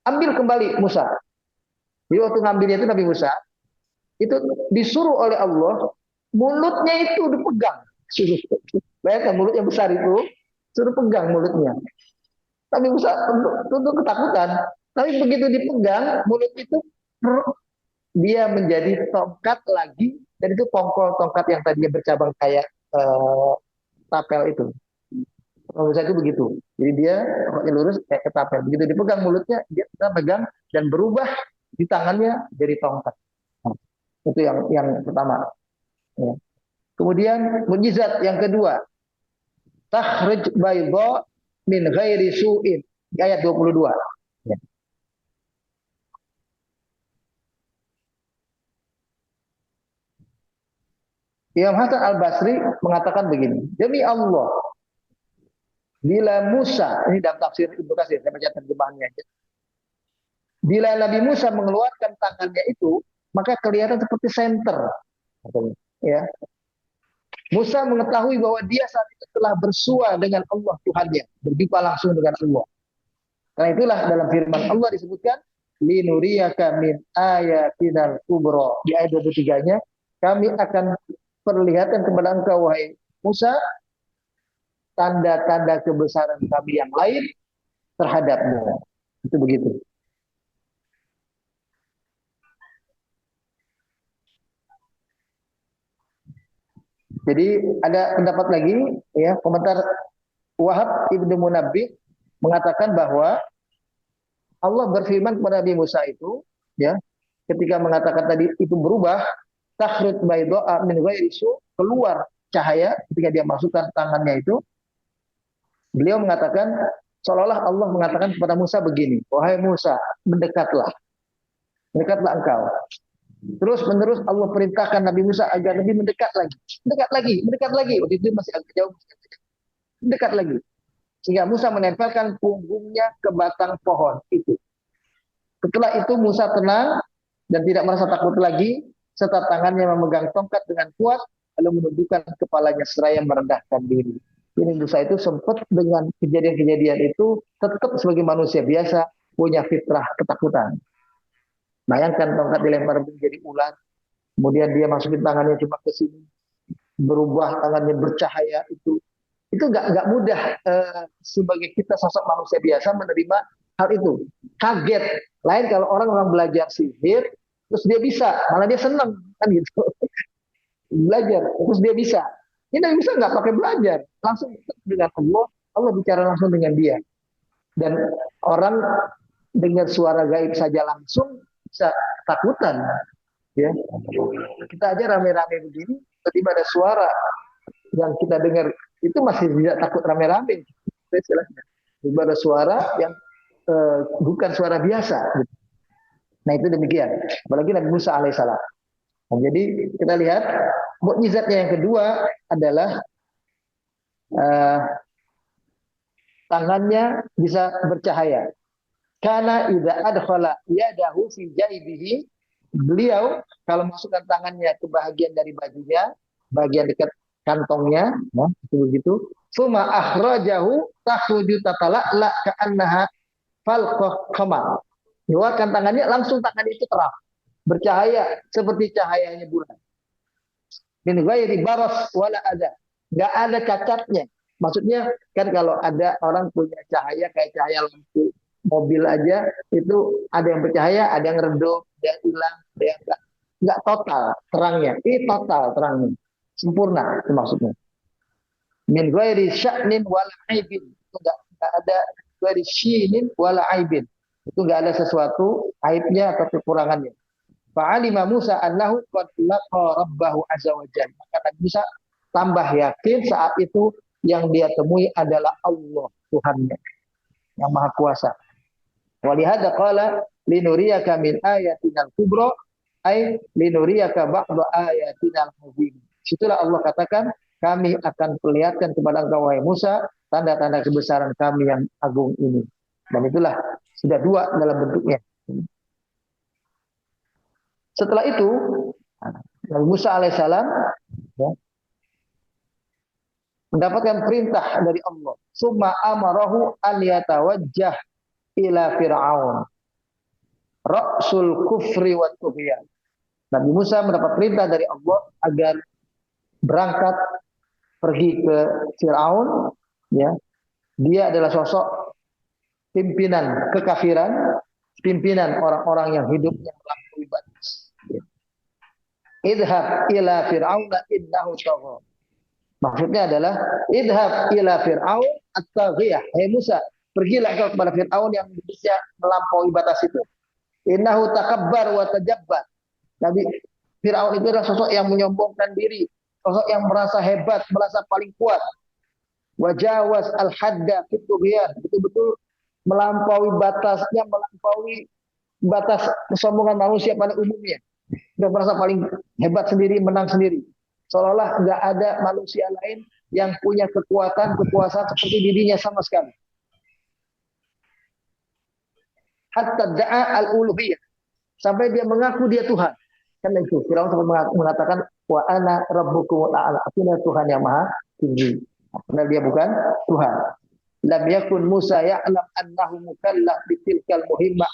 Ambil kembali Musa. Jadi waktu ngambilnya itu Nabi Musa, itu disuruh oleh Allah, mulutnya itu dipegang. Bayangkan mulutnya besar itu, suruh pegang mulutnya. Nabi Musa tentu ketakutan. Tapi begitu dipegang, mulut itu dia menjadi tongkat lagi, dan itu pongkol tongkat yang tadinya bercabang kayak tapel itu. Nabi Musa itu begitu. Jadi dia pokoknya lurus kayak ketapel. Begitu dipegang mulutnya, dia bisa pegang dan berubah di tangannya jadi tongkat. Nah, itu yang pertama. Ya. Kemudian mukjizat yang kedua, takhrij bayda min ghairi su'in, di ayat 22. Ya. Imam Hasan Al-Basri mengatakan begini, demi Allah, bila Musa, ini dalam tafsir Ibnu Katsir, saya baca terjemahannya aja. Bila Nabi Musa mengeluarkan tangannya itu, maka kelihatan seperti senter. ya. Musa mengetahui bahwa dia saat itu telah bersua dengan Allah Tuhannya, berjumpa langsung dengan Allah. Karena itulah dalam firman Allah disebutkan linuriyaka min ayatinal kubra. Di ayat 23-nya, kami akan perlihatkan kepada engkau wahai Musa tanda-tanda kebesaran kami yang lain terhadapmu. Itu begitu. Jadi ada pendapat lagi, ya, komentar Wahab Ibnu Munabbih mengatakan bahwa Allah berfirman kepada Nabi Musa itu, ya, ketika mengatakan tadi itu berubah, takhrut bayda'a min ghairi su, keluar cahaya ketika dia masukkan tangannya itu, beliau mengatakan seolah-olah Allah mengatakan kepada Musa begini, wahai Musa, mendekatlah, mendekatlah engkau. Terus menerus Allah perintahkan Nabi Musa agar lebih mendekat lagi, mendekat lagi, mendekat lagi. Waktu itu masih agak jauh, mendekat lagi. Sehingga Musa menempelkan punggungnya ke batang pohon itu. Setelah itu Musa tenang dan tidak merasa takut lagi, serta tangannya memegang tongkat dengan kuat, lalu menundukkan kepalanya seraya merendahkan diri. Ini Musa itu sempat dengan kejadian-kejadian itu tetap sebagai manusia biasa punya fitrah ketakutan. Bayangkan tongkat dilempar menjadi ular, kemudian dia masukin tangannya cuma ke sini, berubah tangannya bercahaya itu nggak mudah sebagai kita sosok manusia biasa menerima hal itu. Kaget. Lain kalau orang belajar sihir, terus dia bisa, malah dia senang kan gitu. Belajar, terus dia bisa. Ini bisa nggak pakai belajar, langsung dengan Allah, Allah bicara langsung dengan dia. Dan orang dengar suara gaib saja langsung bisa takutan, ya. Kita aja rame-rame begini, tiba-tiba ada suara yang kita dengar itu masih tidak takut rame-rame. Tiba ada suara yang bukan suara biasa. Nah itu demikian. Apalagi Nabi Musa alaihissalam. Nah, jadi kita lihat mukjizatnya yang kedua adalah tangannya bisa bercahaya. Karena idza adkhala yadahu fi jaibihi, beliau kalau masukkan tangannya ke bagian dari bajunya, bagian dekat kantongnya, nah, itu begitu. Suma akhrajahu takhruju tatala'la ka'annaha falqah qamar. Keluarkan tangannya, langsung tangan itu terang, bercahaya seperti cahayanya bulan. Min ghairi baras wala ada. Enggak ada cacatnya. Maksudnya kan kalau ada orang punya cahaya kayak cahaya lampu mobil aja, itu ada yang bercahaya, ada yang redup, ada yang hilang, ada yang enggak total terangnya. Ini total terangnya. Sempurna itu maksudnya. Min ghairi sya'nin wala aibin. Itu enggak ada ghairi syinin wala aibin. Itu enggak ada sesuatu aibnya atau kekurangannya. Fa'alima Musa annahu qad laqa rabbahu azza wa jalla. Maka Nabi Musa tambah yakin saat itu yang dia temui adalah Allah Tuhannya yang Maha Kuasa. Walihada qala linuriyaka min ayatinal kubra ay linuriyaka ba'da ayatinal azim. Situlah Allah katakan kami akan perlihatkan kepada engkau wahai Musa tanda-tanda kebesaran kami yang agung ini. Dan itulah sudah dua dalam bentuknya. Setelah itu Nabi Musa alaihissalam, ya, mendapatkan perintah dari Allah. Summa amarahu an yatawajjah ila Fir'aun. Ra'sul kufri wa tughyan. Nabi Musa mendapat perintah dari Allah agar berangkat pergi ke Fir'aun, ya. Dia adalah sosok pimpinan kekafiran, pimpinan orang-orang yang hidupnya melampaui batas. Idhab ila Fir'auna innahu tagha. Maksudnya adalah idhab ila Fir'aun at-taghiyah. Hai Musa, pergilah kau kepada Fir'aun yang bisa melampaui batas itu. Innahu takabbar wa tajabbar. Nabi Fir'aun itu adalah sosok yang menyombongkan diri, sosok yang merasa hebat, merasa paling kuat. Wajawaz al-hadda fit tughyan, betul-betul melampaui batasnya, melampaui batas kesombongan manusia pada umumnya. Dia merasa paling hebat sendiri, menang sendiri. Seolah-olah nggak ada manusia lain yang punya kekuatan, kekuasaan seperti dirinya sama sekali. Hatta da'a al-uluhiyah. Sampai dia mengaku dia Tuhan. Kan itu, Firaun sempat mengatakan, wa ana rabbukumul a'la. Artinya Tuhan yang maha tinggi. Karena dia bukan Tuhan. Lam yakun Musa ya'lam annahu mukallaf bitilkal muhimmah.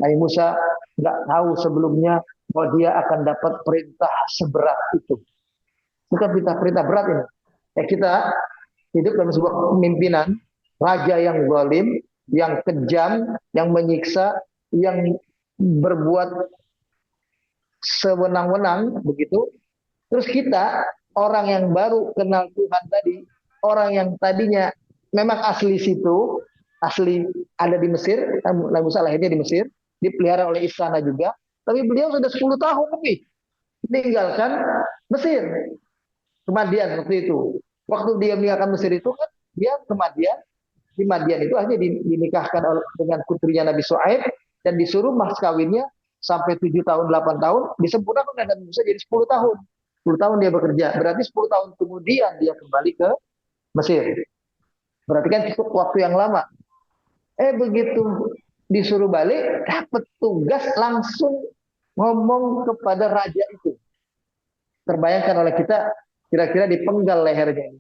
Nabi Musa nggak tahu sebelumnya bahwa dia akan dapat perintah seberat itu. Bukan perintah berat ini. Ya, kita hidup dalam sebuah kepemimpinan raja yang zalim, yang kejam, yang menyiksa, yang berbuat sewenang-wenang begitu. Terus kita orang yang baru kenal Tuhan tadi, orang yang tadinya memang asli situ, asli ada di Mesir, Nabi Musa lahirnya di Mesir, dipelihara oleh istana juga, tapi beliau sudah 10 tahun lebih meninggalkan Mesir. Kemadian waktu itu. Waktu dia meninggalkan Mesir itu kan dia kemadian. Di Madian itu akhirnya dinikahkan dengan putrinya Nabi Shu'aib dan disuruh mas kawinnya sampai 7 tahun, 8 tahun, disempurnakan dan Nabi Musa jadi 10 tahun. 10 tahun dia bekerja. Berarti 10 tahun kemudian dia kembali ke Mesir. Berarti kan cukup waktu yang lama. Begitu disuruh balik, dapat tugas langsung ngomong kepada raja itu. Terbayangkan oleh kita, kira-kira dipenggal lehernya.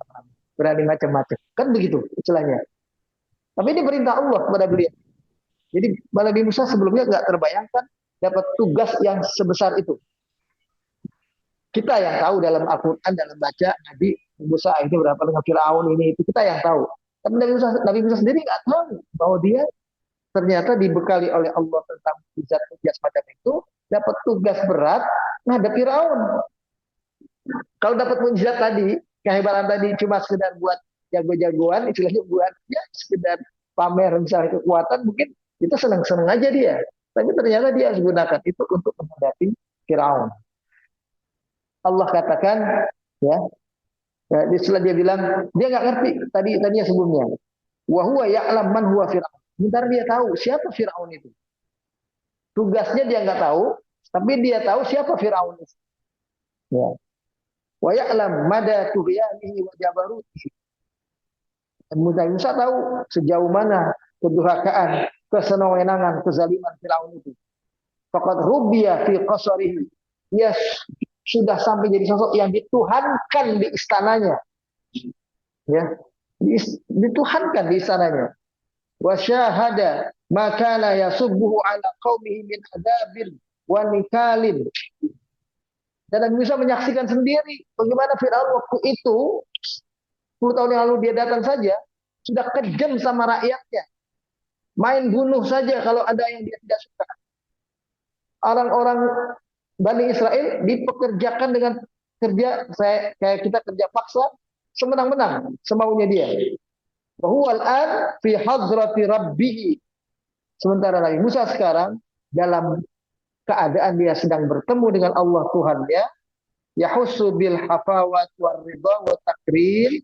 Berani macam-macam. Kan begitu istilahnya. Tapi ini perintah Allah kepada beliau. Jadi Nabi Musa sebelumnya nggak terbayangkan dapat tugas yang sebesar itu. Kita yang tahu dalam Al-Quran, dalam baca Nabi Musa itu berapa dengan Fir'aun ini, itu kita yang tahu. Tapi Nabi Musa sendiri nggak tahu bahwa dia ternyata dibekali oleh Allah tentang mujizat semacam itu, dapat tugas berat menghadapi Fir'aun. Kalau dapat mujizat tadi, kehebatan tadi cuma sekedar buat jago-jagoan, istilahnya buat ya sekedar pamer misalnya kekuatan, mungkin itu senang-senang aja dia. Tapi ternyata dia harus gunakan itu untuk menghadapi Firaun. Allah katakan, ya, setelah dia bilang dia nggak ngerti tadinya sebelumnya. Wa huwa ya'lam man huwa Firaun. Bentar dia tahu siapa Firaun itu. Tugasnya dia nggak tahu, tapi dia tahu siapa Firaun itu. Ya. Wa ya'lam mada tughyanihi wa jabarutihi. Musa tahu sejauh mana kedurhakaan, kesewenangan, kezaliman Firaun itu. Faqad rubbiya fi qasrihi. Dia sudah sampai jadi sosok yang dituhankan di istananya. Ya, dituhankan di istananya. Wa syahada ma kana yasubbuhu ala qaumihi min adabil wa nikalin. Dan bisa menyaksikan sendiri bagaimana Firaun waktu itu 10 tahun yang lalu dia datang saja, sudah kejam sama rakyatnya. Main bunuh saja kalau ada yang dia tidak suka. Orang-orang Bani Israel dipekerjakan dengan kerja, kayak kita kerja paksa, semenang-menang, semaunya dia. Wahuwal an fi hadrati rabbih. Sementara Nabi Musa sekarang dalam keadaan dia sedang bertemu dengan Allah Tuhannya, yahussu bil hafawat war ridha wa takrim.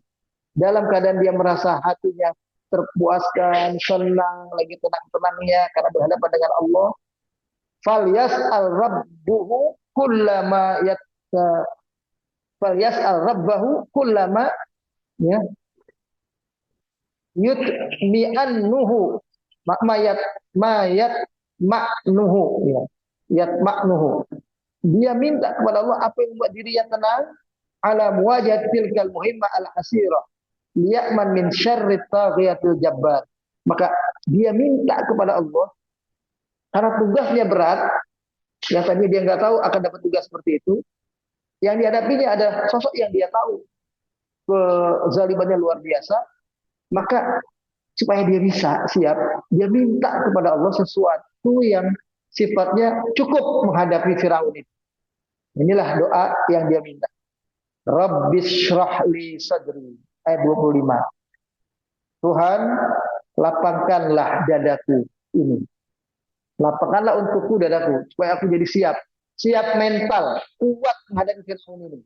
Dalam keadaan dia merasa hatinya terpuaskan, senang, lagi tenang-tenangnya karena berhadapan dengan Allah. Falyas'al rabbuhu kullama falyas'al rabbahu kullama ya yutmi'annuhu mayat ma'nuhu ya yat ma'nuhu. Dia minta kepada Allah apa yang membuat dirinya tenang ala muwajahatil kal muhimmah al hasirah. Liya'man min syarri taghiyatil jabbar. Maka dia minta kepada Allah karena tugasnya berat, yang tadi dia nggak tahu akan dapat tugas seperti itu. Yang dihadapinya ada sosok yang dia tahu kezalimannya luar biasa, maka supaya dia bisa siap, dia minta kepada Allah sesuatu yang sifatnya cukup menghadapi Firaun itu. Inilah doa yang dia minta. Rabbis shrah li sadri. Ayat 25. Tuhan, lapangkanlah dadaku ini. Lapangkanlah untukku dadaku, supaya aku jadi siap. Siap mental, kuat menghadapi Firaun ini.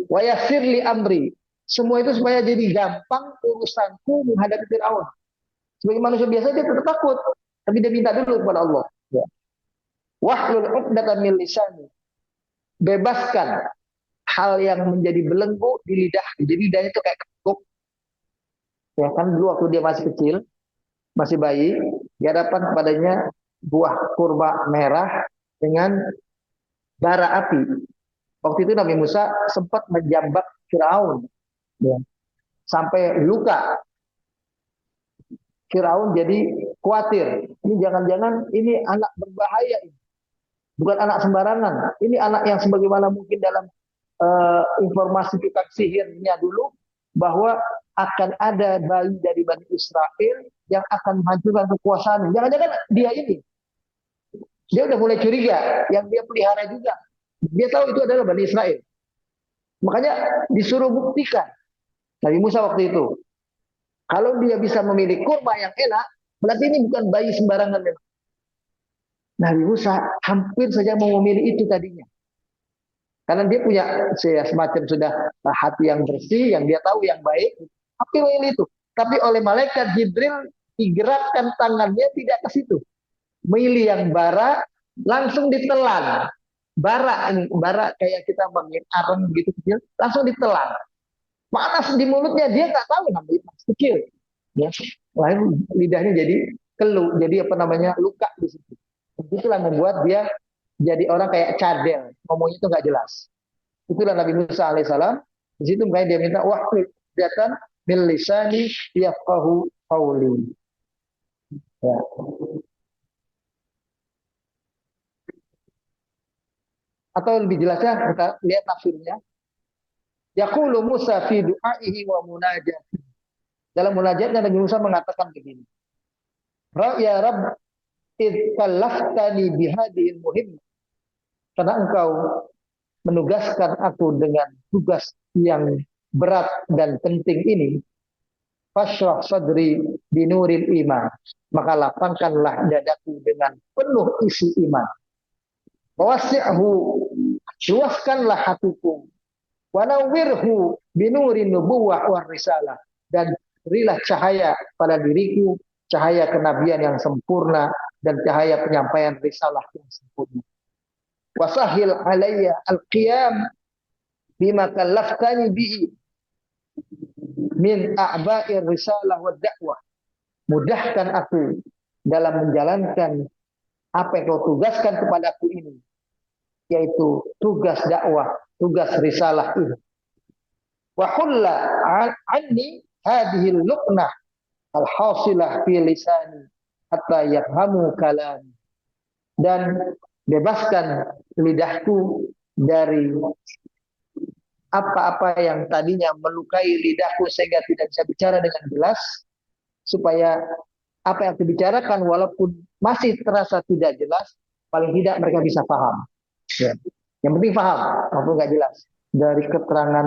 Wa yassir li amri. Semua itu supaya jadi gampang urusanku menghadapi Firaun. Sebagai manusia biasa dia tetap takut, tapi dia minta dulu kepada Allah. Ya. Wahlul 'uqdatam min lisani. Bebaskan hal yang menjadi belenggu di lidah. Jadi lidahnya itu kayak ketuk. Ya kan dulu waktu dia masih kecil, masih bayi, dihadapkan kepadanya buah kurma merah dengan bara api. Waktu itu Nabi Musa sempat menjambak Firaun, ya, sampai luka. Firaun jadi khawatir. Ini jangan-jangan ini anak berbahaya, bukan anak sembarangan. Ini anak yang sebagaimana mungkin dalam informasi kitab sihirnya dulu bahwa akan ada bayi dari Bani Israel yang akan menghancurkan kekuasaan. Jangan-jangan dia ini. Dia udah mulai curiga, yang dia pelihara juga. Dia tahu itu adalah Bani Israel. Makanya disuruh buktikan. Nabi Musa waktu itu, kalau dia bisa memilih kurma yang enak, berarti ini bukan bayi sembarangan. Nabi Musa hampir saja mau memilih itu tadinya. Karena dia punya semacam sudah hati yang bersih, yang dia tahu yang baik, tapi memilih itu. Tapi oleh malaikat Jibril digerakkan tangannya tidak ke situ. Milih yang bara, langsung ditelan. Bara kayak kita bangun areng gitu kecil, langsung ditelan. Panas di mulutnya, dia nggak tahu namanya kecil. Ya. Lalu lidahnya jadi keluh, jadi apa namanya luka di situ. Itulah membuat dia jadi orang kayak cadel, ngomongnya itu nggak jelas. Itulah Nabi Musa alaihissalam. Di situ makanya dia minta wahlul uqdatan min lisani yafqahu qawli. Ya. Atau lebih jelasnya kita lihat tafsirnya. Yaqulu Musa fi du'aihi wa munajat. Dalam munajatnya Nabi Musa mengatakan begini. Ya Rabb, id kallaftani bihadihil muhim. Karena engkau menugaskan aku dengan tugas yang berat dan penting ini, fashrah sadri binuril iman, maka lapangkanlah dadaku dengan penuh isi iman. Wasi'hu, luaskanlah hatiku. Wa nawwirhu binurin nubuwah war risalah, dan berilah cahaya pada diriku, cahaya kenabian yang sempurna dan cahaya penyampaian risalah yang sempurna. Wasahil alayya al-qiyam bima kallaftani bihi min a'ba'ir risalah wa da'wah. Mudahkan aku dalam menjalankan apa yang kau tugaskan kepadaku ini, yaitu tugas dakwah, tugas risalah ini. Wa hulla anni hadhihi al-luqnah al-hasilah fi lisani hatta yafhamu kalam. Dan bebaskan lidahku dari apa-apa yang tadinya melukai lidahku sehingga tidak bisa bicara dengan jelas, supaya apa yang dibicarakan walaupun masih terasa tidak jelas, paling tidak mereka bisa paham. Ya. Yang penting paham, walaupun nggak jelas. Dari keterangan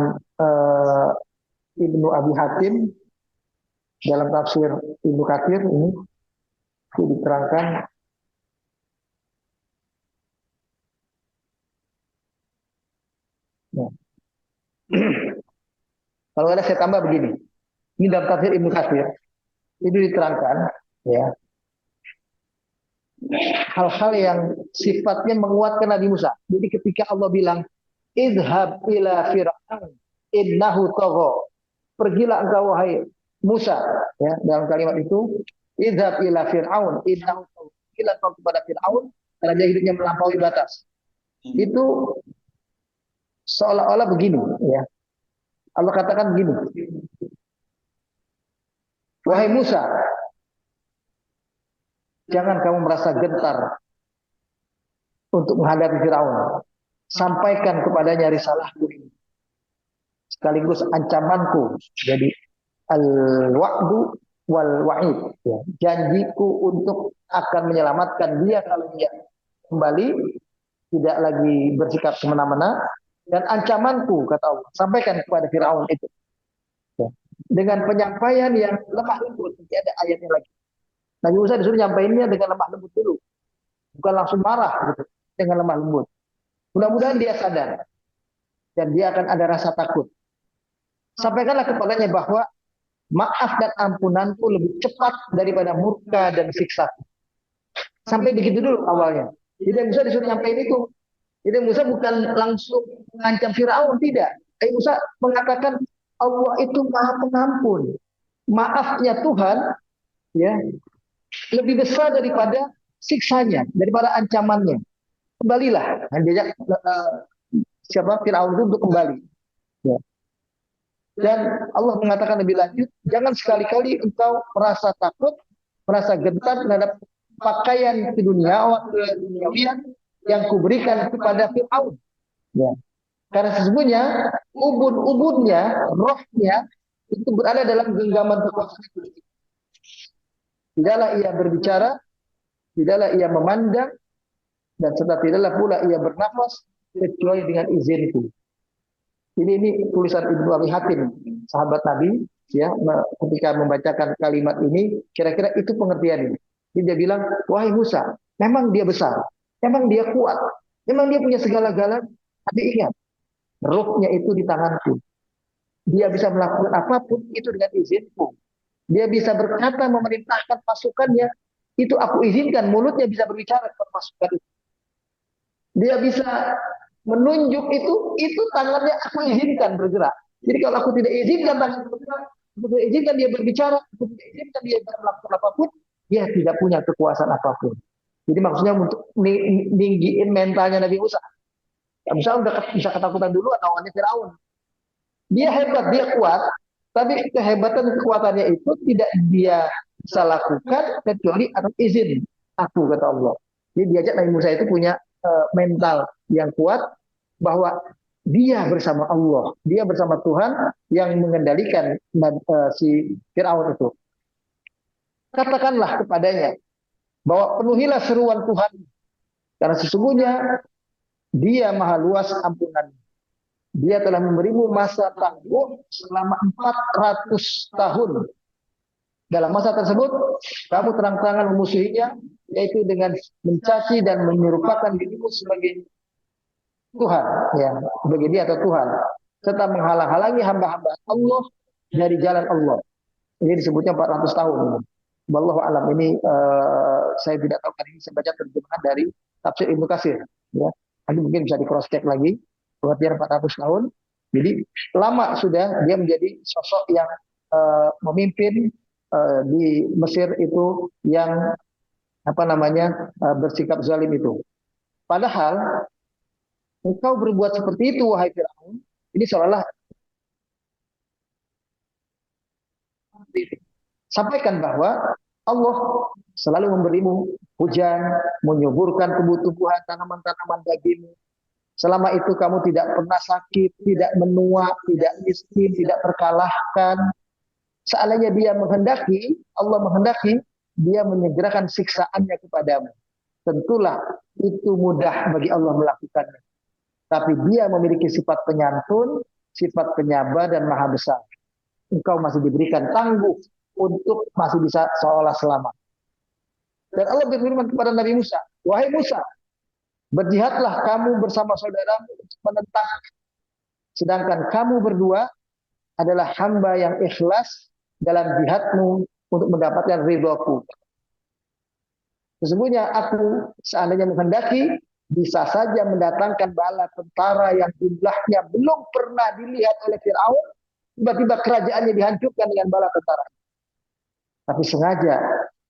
Ibnu Abi Hatim dalam tafsir Ibnu Katsir ini diterangkan. Ya. Kalau ada saya tambah begini. Ini dalam tafsir Ibnu Katsir itu diterangkan, ya, hal-hal yang sifatnya menguatkan Nabi Musa. Jadi ketika Allah bilang, idhab ila fir'aun innahu tagha, pergilah engkau wahai Musa, ya, dalam kalimat itu, idhab ila fir'aun innahu tagha, pergilah engkau kepada Fir'aun karena dia hidupnya melampaui batas. Itu seolah-olah begini, ya. Allah katakan begini, wahai Musa, jangan kamu merasa gentar untuk menghadapi Firaun. Sampaikan kepadanya risalahku ini, sekaligus ancamanku. Jadi al-wa'du wal wa'id, ya, janjiku untuk akan menyelamatkan dia kalau dia kembali tidak lagi bersikap semena-mena, dan ancamanku, kata Allah, sampaikan kepada Firaun itu, ya, dengan penyampaian yang lemah lembut. Nanti ada ayatnya lagi. Nabi Musa disuruh nyampainya dengan lemah lembut dulu, bukan langsung marah gitu, dengan lemah lembut. Mudah-mudahan dia sadar dan dia akan ada rasa takut. Sampaikanlah kepadanya bahwa maaf dan ampunanku lebih cepat daripada murka dan siksa. Sampai begitu dulu awalnya. Jadi Musa disuruh nyampaikan itu. Jadi Musa bukan langsung mengancam Firaun, tidak. Musa mengatakan Allah itu Maha Pengampun. Maafnya Tuhan, ya, lebih besar daripada siksanya, daripada ancamannya. Kembalilah. Diajak siapa Firaun itu untuk kembali. Ya. Dan Allah mengatakan lebih lanjut, jangan sekali-kali engkau merasa takut, merasa gentar terhadap pakaian duniawian yang kuberikan kepada Firaun. Ya. Karena sesungguhnya ubun-ubunnya, rohnya itu berada dalam genggaman kekuasaan. Tidaklah ia berbicara, tidaklah ia memandang, dan serta tidaklah pula ia bernafas kecuali dengan izinku. Ini tulisan Ibnu Abi Hatim, sahabat Nabi, ya, ketika membacakan kalimat ini, kira-kira itu pengertian ini. Dia bilang, wahai Musa, memang dia besar, memang dia kuat, memang dia punya segala-galanya, tapi ingat, rohnya itu di tanganku. Dia bisa melakukan apapun itu dengan izinku. Dia bisa berkata memerintahkan pasukannya, itu aku izinkan, mulutnya bisa berbicara kepada pasukan itu. Dia bisa menunjuk itu tangannya aku izinkan bergerak. Jadi kalau aku tidak izinkan tangan bergerak, aku tidak izinkan dia berbicara, aku tidak izinkan dia melakukan apapun, dia tidak punya kekuasaan apapun. Jadi maksudnya untuk ninggiin mentalnya Nabi Musa. Ya, Musa udah bisa ketakutan dulu lawannya Firaun. Dia hebat, dia kuat, tapi kehebatan kekuatannya itu tidak dia bisa lakukan kecuali atas izin aku, kata Allah. Jadi diajak Nabi Musa itu punya mental yang kuat bahwa dia bersama Allah, dia bersama Tuhan yang mengendalikan si Firaun itu. Katakanlah kepadanya bahwa penuhilah seruan Tuhan, karena sesungguhnya dia maha luas ampunan. Dia telah memberimu masa tangguh selama 400 tahun. Dalam masa tersebut, kamu terang-terangan memusuhinya, yaitu dengan mencaci dan menyerupakan dirimu sebagai Tuhan, ya, sebagai dia atau Tuhan, serta menghalang-halangi hamba-hamba Allah dari jalan Allah. Ini disebutnya 400 tahun. Wallahu alam, ini saya tidak tahu, kan ini saya baca terjemahan dari tafsir Ibnu Katsir, ya. Nanti mungkin bisa di cross check lagi, pengertian 400 tahun. Jadi lama sudah dia menjadi sosok yang memimpin di Mesir itu, yang bersikap zalim itu. Padahal engkau berbuat seperti itu, wahai Firaun, ini seolah sampaikan bahwa Allah selalu memberimu hujan, menyuburkan tumbuh-tumbuhan, tanaman-tanaman dagingmu. Selama itu kamu tidak pernah sakit, tidak menua, tidak miskin, tidak terkalahkan. Seandainya dia menghendaki, Allah menghendaki, dia menyegerakan siksaannya kepadamu. Tentulah itu mudah bagi Allah melakukannya. Tapi dia memiliki sifat penyantun, sifat penyabar, dan maha besar. Engkau masih diberikan tangguh untuk masih bisa seolah selamat. Dan Allah berfirman kepada Nabi Musa, wahai Musa, berjihadlah kamu bersama saudaramu untuk menentang. Sedangkan kamu berdua adalah hamba yang ikhlas dalam jihadmu untuk mendapatkan ridhoku. Sesungguhnya aku seandainya menghendaki, bisa saja mendatangkan bala tentara yang jumlahnya belum pernah dilihat oleh Firaun, tiba-tiba kerajaannya dihancurkan dengan bala tentara. Tapi sengaja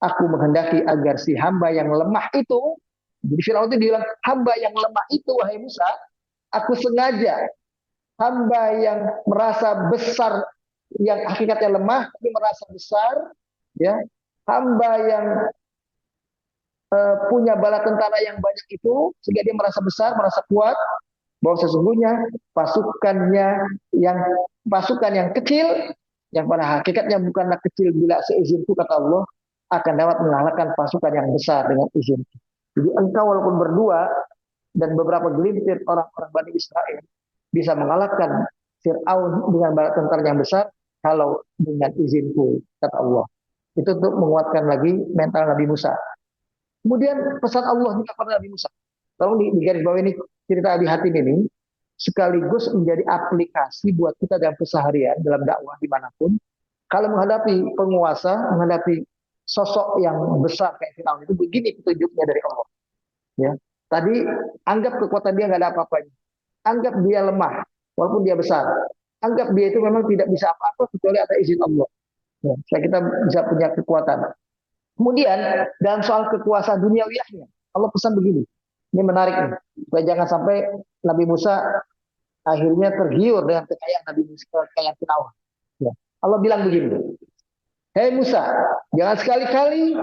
aku menghendaki agar si hamba yang lemah itu, jadi Firaun itu bilang, hamba yang lemah itu, wahai Musa, aku sengaja hamba yang merasa besar, yang hakikatnya lemah tapi merasa besar, ya, hamba yang punya bala tentara yang banyak itu, sehingga dia merasa besar, merasa kuat, bahwa sesungguhnya pasukan yang kecil, yang pada hakikatnya bukanlah kecil bila seizinku, kata Allah, akan dapat mengalahkan pasukan yang besar dengan izin. Jadi engkau walaupun berdua dan beberapa gelintir orang-orang Bani Israel bisa mengalahkan Fir'aun dengan bala tentara yang besar kalau dengan izinku, kata Allah. Itu untuk menguatkan lagi mental Nabi Musa. Kemudian pesan Allah juga kepada Nabi Musa. Tolong di garis bawah ini, cerita Abi Hatim ini sekaligus menjadi aplikasi buat kita dalam keseharian, dalam dakwah dimanapun. Kalau menghadapi penguasa, menghadapi sosok yang besar kayak Firaun itu, begini petunjuknya dari Allah. Ya, tadi anggap kekuatan dia nggak ada apa-apanya, anggap dia lemah, walaupun dia besar, anggap dia itu memang tidak bisa apa-apa kecuali ada izin Allah. Ya, supaya kita bisa punya kekuatan. Kemudian dalam soal kekuasaan duniawiyahnya, Allah pesan begini. Ini menarik nih. Supaya jangan sampai Nabi Musa akhirnya tergiur dengan kekayaan Nabi Musa, kekayaan Firaun. Ya. Allah bilang begini, hei Musa, jangan sekali-kali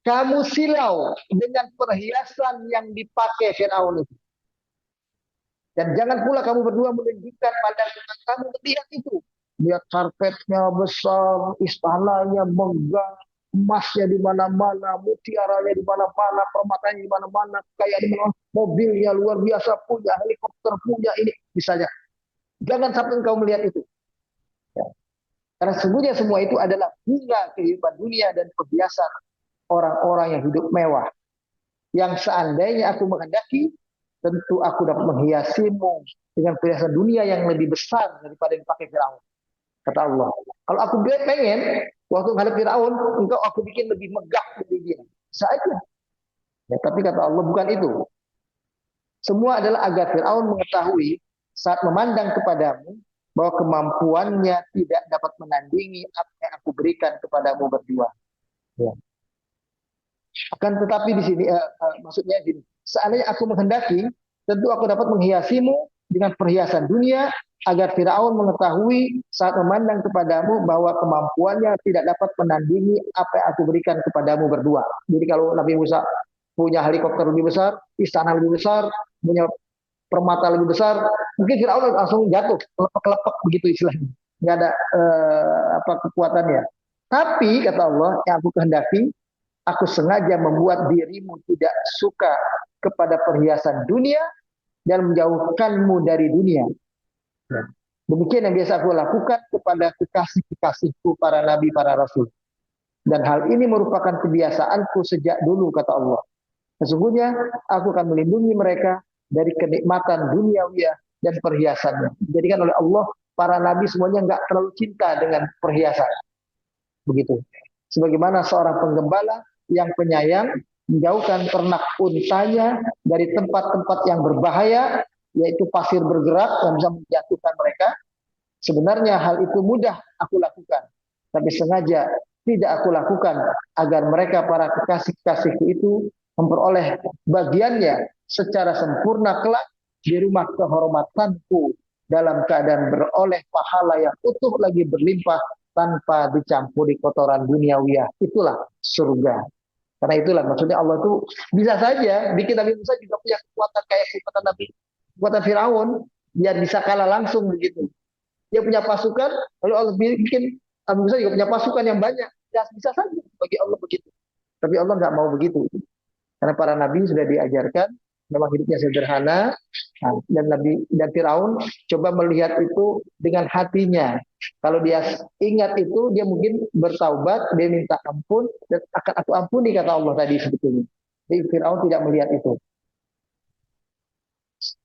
kamu silau dengan perhiasan yang dipakai Firaun itu. Dan jangan pula kamu berdua menunjukkan pandangan kamu melihat itu. Lihat karpetnya besar, istananya megah, emasnya di mana-mana, mutiaranya di mana-mana, permatanya di mana-mana, kayak di mana, mobilnya luar biasa punya, helikopter punya, ini misalnya. Jangan sampai engkau melihat itu. Ya. Karena sesungguhnya semua itu adalah bunga kehidupan dunia dan perhiasan orang-orang yang hidup mewah. Yang seandainya aku menghendaki, tentu aku dapat menghiasimu dengan perhiasan dunia yang lebih besar daripada yang dipakai Firaun. Kata Allah. Kalau aku pengen, waktu menghadap Firaun, engkau aku bikin lebih megah dari dia. Bisa aja. Ya, tapi kata Allah bukan itu. Semua adalah agar Firaun mengetahui saat memandang kepadamu bahwa kemampuannya tidak dapat menandingi apa yang aku berikan kepadamu berdua. Ya. Akan tetapi di sini, maksudnya gini, seandainya aku menghendaki, tentu aku dapat menghiasimu dengan perhiasan dunia, agar Firaun mengetahui saat memandang kepadamu bahwa kemampuannya tidak dapat menandingi apa yang aku berikan kepadamu berdua. Jadi kalau Nabi Musa punya helikopter lebih besar, istana lebih besar, punya permata lebih besar, mungkin Firaun langsung jatuh, kelepek begitu istilahnya. Nggak ada kekuatannya. Tapi kata Allah, yang aku kehendaki, aku sengaja membuat dirimu tidak suka kepada perhiasan dunia dan menjauhkanmu dari dunia. Ya. Demikian yang biasa aku lakukan kepada kekasih-kekasihku para nabi, para rasul. Dan hal ini merupakan kebiasaanku sejak dulu, kata Allah. Sesungguhnya aku akan melindungi mereka dari kenikmatan duniawiyah dan perhiasannya. Dijadikan oleh Allah, para nabi semuanya nggak terlalu cinta dengan perhiasan. Begitu. Sebagaimana seorang penggembala yang penyayang menjauhkan ternak untanya dari tempat-tempat yang berbahaya, yaitu pasir bergerak yang bisa menjatuhkan mereka. Sebenarnya hal itu mudah aku lakukan, tapi sengaja tidak aku lakukan agar mereka para kekasih-kekasihku itu memperoleh bagiannya secara sempurna kelak di rumah kehormatanku dalam keadaan beroleh pahala yang utuh lagi berlimpah tanpa dicampuri kotoran duniawiyah. Itulah surga. Karena itulah maksudnya Allah itu bisa saja bikin Nabi Musa juga punya kekuatan kayak kekuatan Nabi, kekuatan Firaun, biar bisa kalah langsung begitu. Dia punya pasukan, lalu Allah bikin Nabi Musa juga punya pasukan yang banyak. Ya, bisa saja bagi Allah begitu. Tapi Allah nggak mau begitu. Karena para nabi sudah diajarkan memang hidupnya sederhana, dan Nabi dan Firaun coba melihat itu dengan hatinya. Kalau dia ingat itu, dia mungkin bertaubat, dia minta ampun, dan akan aku ampuni, kata Allah tadi sebetulnya. Jadi Firaun tidak melihat itu.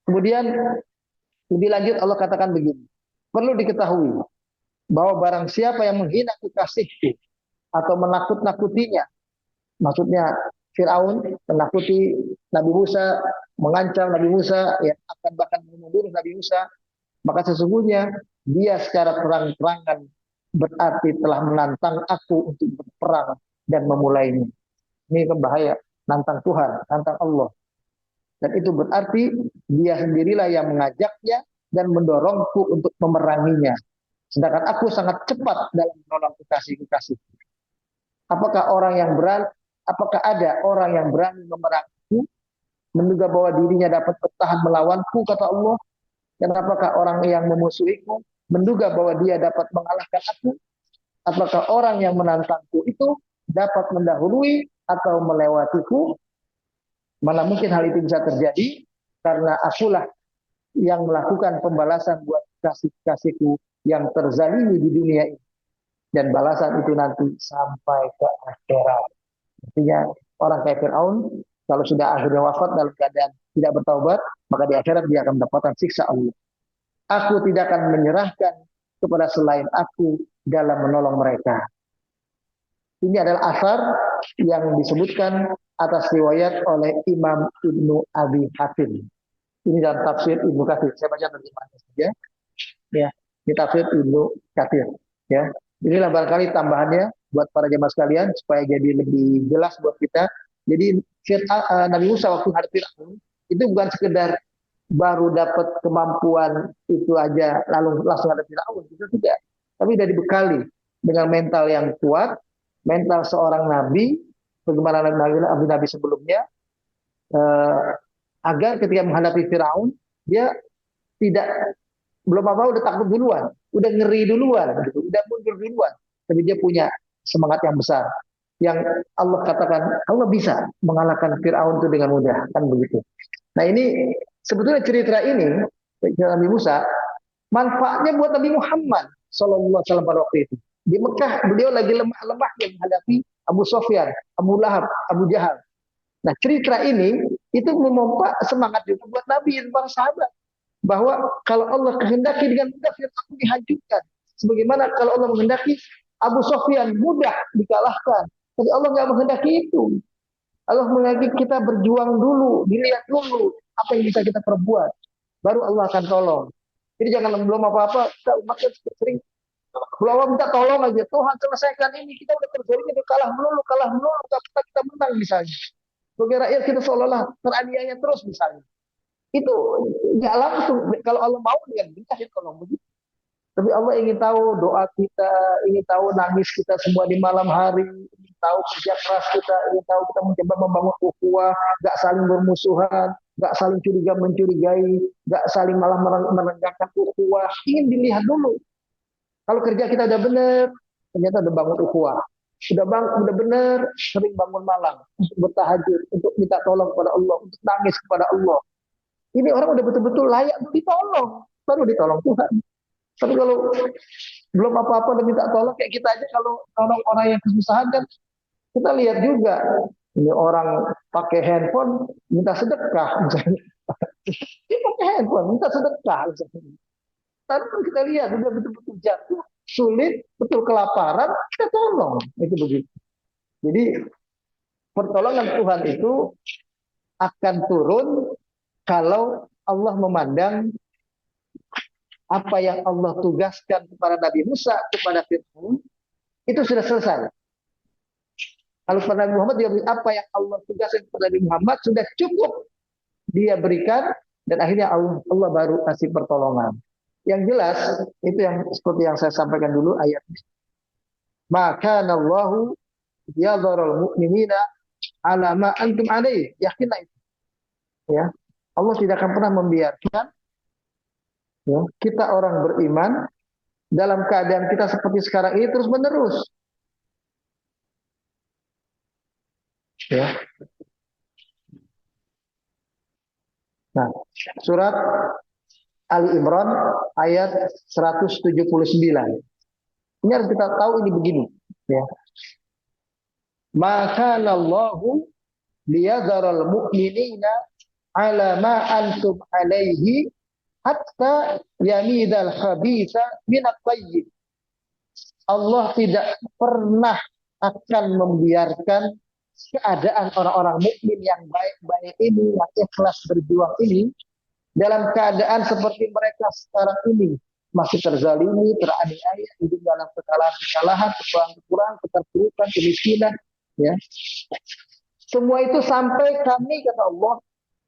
Kemudian lebih lanjut Allah katakan begini, perlu diketahui bahwa barang siapa yang menghina kekasihku atau menakut-nakutinya, maksudnya Firaun menakuti Nabi Musa, mengancam Nabi Musa, ya, akan bahkan membunuh Nabi Musa, maka sesungguhnya dia secara terang-terangan berarti telah menantang aku untuk berperang dan memulainya. Ini kan bahaya, nantang Tuhan, nantang Allah. Dan itu berarti dia sendirilah yang mengajaknya dan mendorongku untuk memeranginya. Sedangkan aku sangat cepat dalam menolong kekasih-kekasih. Apakah ada orang yang berani memerangiku, menduga bahwa dirinya dapat bertahan melawanku, kata Allah? Dan apakah orang yang memusuhiku menduga bahwa dia dapat mengalahkan aku? Apakah orang yang menantangku itu dapat mendahului atau melewatiku? Mana mungkin hal itu bisa terjadi, karena akulah yang melakukan pembalasan buat kasih-kasihku yang terzalimi di dunia ini. Dan balasan itu nanti sampai ke akhirat. Artinya orang kayak Fir'aun, kalau sudah akhirnya wafat dalam keadaan tidak bertaubat, maka di akhirat dia akan mendapatkan siksa Allah. Aku tidak akan menyerahkan kepada selain aku dalam menolong mereka. Ini adalah asar yang disebutkan atas riwayat oleh Imam Ibnu Abi Hatim. Ini dalam tafsir Ibnu Katsir. Saya baca terjemahannya saja. Ya, ini tafsir Ibnu Katsir. Ya, inilah barangkali tambahannya buat para jemaah sekalian supaya jadi lebih jelas buat kita. Jadi Nabi Musa waktu hadapi Firaun itu bukan sekedar baru dapat kemampuan itu aja lalu langsung ada Firaun, itu tidak. Tapi dari dibekali dengan mental yang kuat, mental seorang nabi, bagaimana nabi-nabi sebelumnya, eh, agar ketika menghadapi Firaun dia tidak belum apa udah takut duluan, udah ngeri duluan, gitu, udah mundur duluan. Tapi dia punya semangat yang besar. Yang Allah katakan Allah bisa mengalahkan Firaun itu dengan mudah, kan begitu. Nah ini sebetulnya cerita ini cerita Nabi Musa manfaatnya buat Nabi Muhammad Sallallahu Alaihi Wasallam pada waktu itu. Di Mekah beliau lagi lemah-lemah yang menghadapi Abu Sofyan, Abu Lahab, Abu Jahal. Nah cerita ini itu memompa semangat juga buat Nabi dan para sahabat bahwa kalau Allah kehendaki dengan mudah Fir'aun dihancurkan. Sebagaimana kalau Allah menghendaki Abu Sofyan mudah dikalahkan. Tapi Allah nggak menghendaki itu. Allah menghendaki kita berjuang dulu, dilihat dulu apa yang bisa kita perbuat. Baru Allah akan tolong. Jadi jangan belum apa-apa, kita umatnya sering belum apa minta tolong aja. Tuhan selesaikan ini, kita udah terjadi, kita kalah melulu, kita menang misalnya. Sebagai rakyat kita seolah-olah teraniaya terus misalnya. Itu nggak langsung. Kalau Allah mau dengan mudah ya tolong begitu. Tapi Allah ingin tahu doa kita, ingin tahu nangis kita semua di malam hari, ingin tahu kerja keras kita, ingin tahu kita mencoba membangun ukhuwah, nggak saling bermusuhan, nggak saling curiga mencurigai, nggak saling malah merendahkan ukhuwah. Ingin dilihat dulu. Kalau kerja kita udah benar, ternyata udah bangun ukhuwah. Udah benar, sering bangun malam untuk bertahajud, untuk minta tolong kepada Allah, untuk nangis kepada Allah. Ini orang udah betul-betul layak untuk ditolong, baru ditolong Tuhan. Tapi kalau belum apa-apa udah minta tolong kayak kita aja kalau orang yang kesusahan kan kita lihat juga ini orang pakai handphone minta sedekah misalnya. Dia pakai handphone minta sedekah misalnya. Tapi kita lihat udah betul-betul jatuh, sulit, betul kelaparan, kita tolong. Itu begitu. Jadi pertolongan Tuhan itu akan turun kalau Allah memandang apa yang Allah tugaskan kepada Nabi Musa, kepada Fir'aun, itu sudah selesai. Kalau kepada Nabi Muhammad, dia apa yang Allah tugaskan kepada Nabi Muhammad sudah cukup dia berikan, dan akhirnya Allah baru kasih pertolongan. Yang jelas, itu yang seperti yang saya sampaikan dulu ayat ini. Maka Allahu yadharul mu'minina ala ma antum alaih. Yakinlah itu. Ya. Allah tidak akan pernah membiarkan ya, kita orang beriman dalam keadaan kita seperti sekarang ini terus menerus. Ya. Nah, surat Ali Imran ayat 179. Ini harus kita tahu ini begini. Ya. Maka Allahu liyadharal mu'minina ala ma antum alaihi hatta yamidal khabitha minat tayyib. Allah tidak pernah akan membiarkan keadaan orang-orang mukmin yang baik-baik ini, yang ikhlas berjuang ini, dalam keadaan seperti mereka sekarang ini, masih terzalimi, teraniaya, hidup dalam kesalahan-kesalahan, kekurangan-kekurangan, keterpurukan, kemiskinan, ya. Semua itu sampai kami, kata Allah,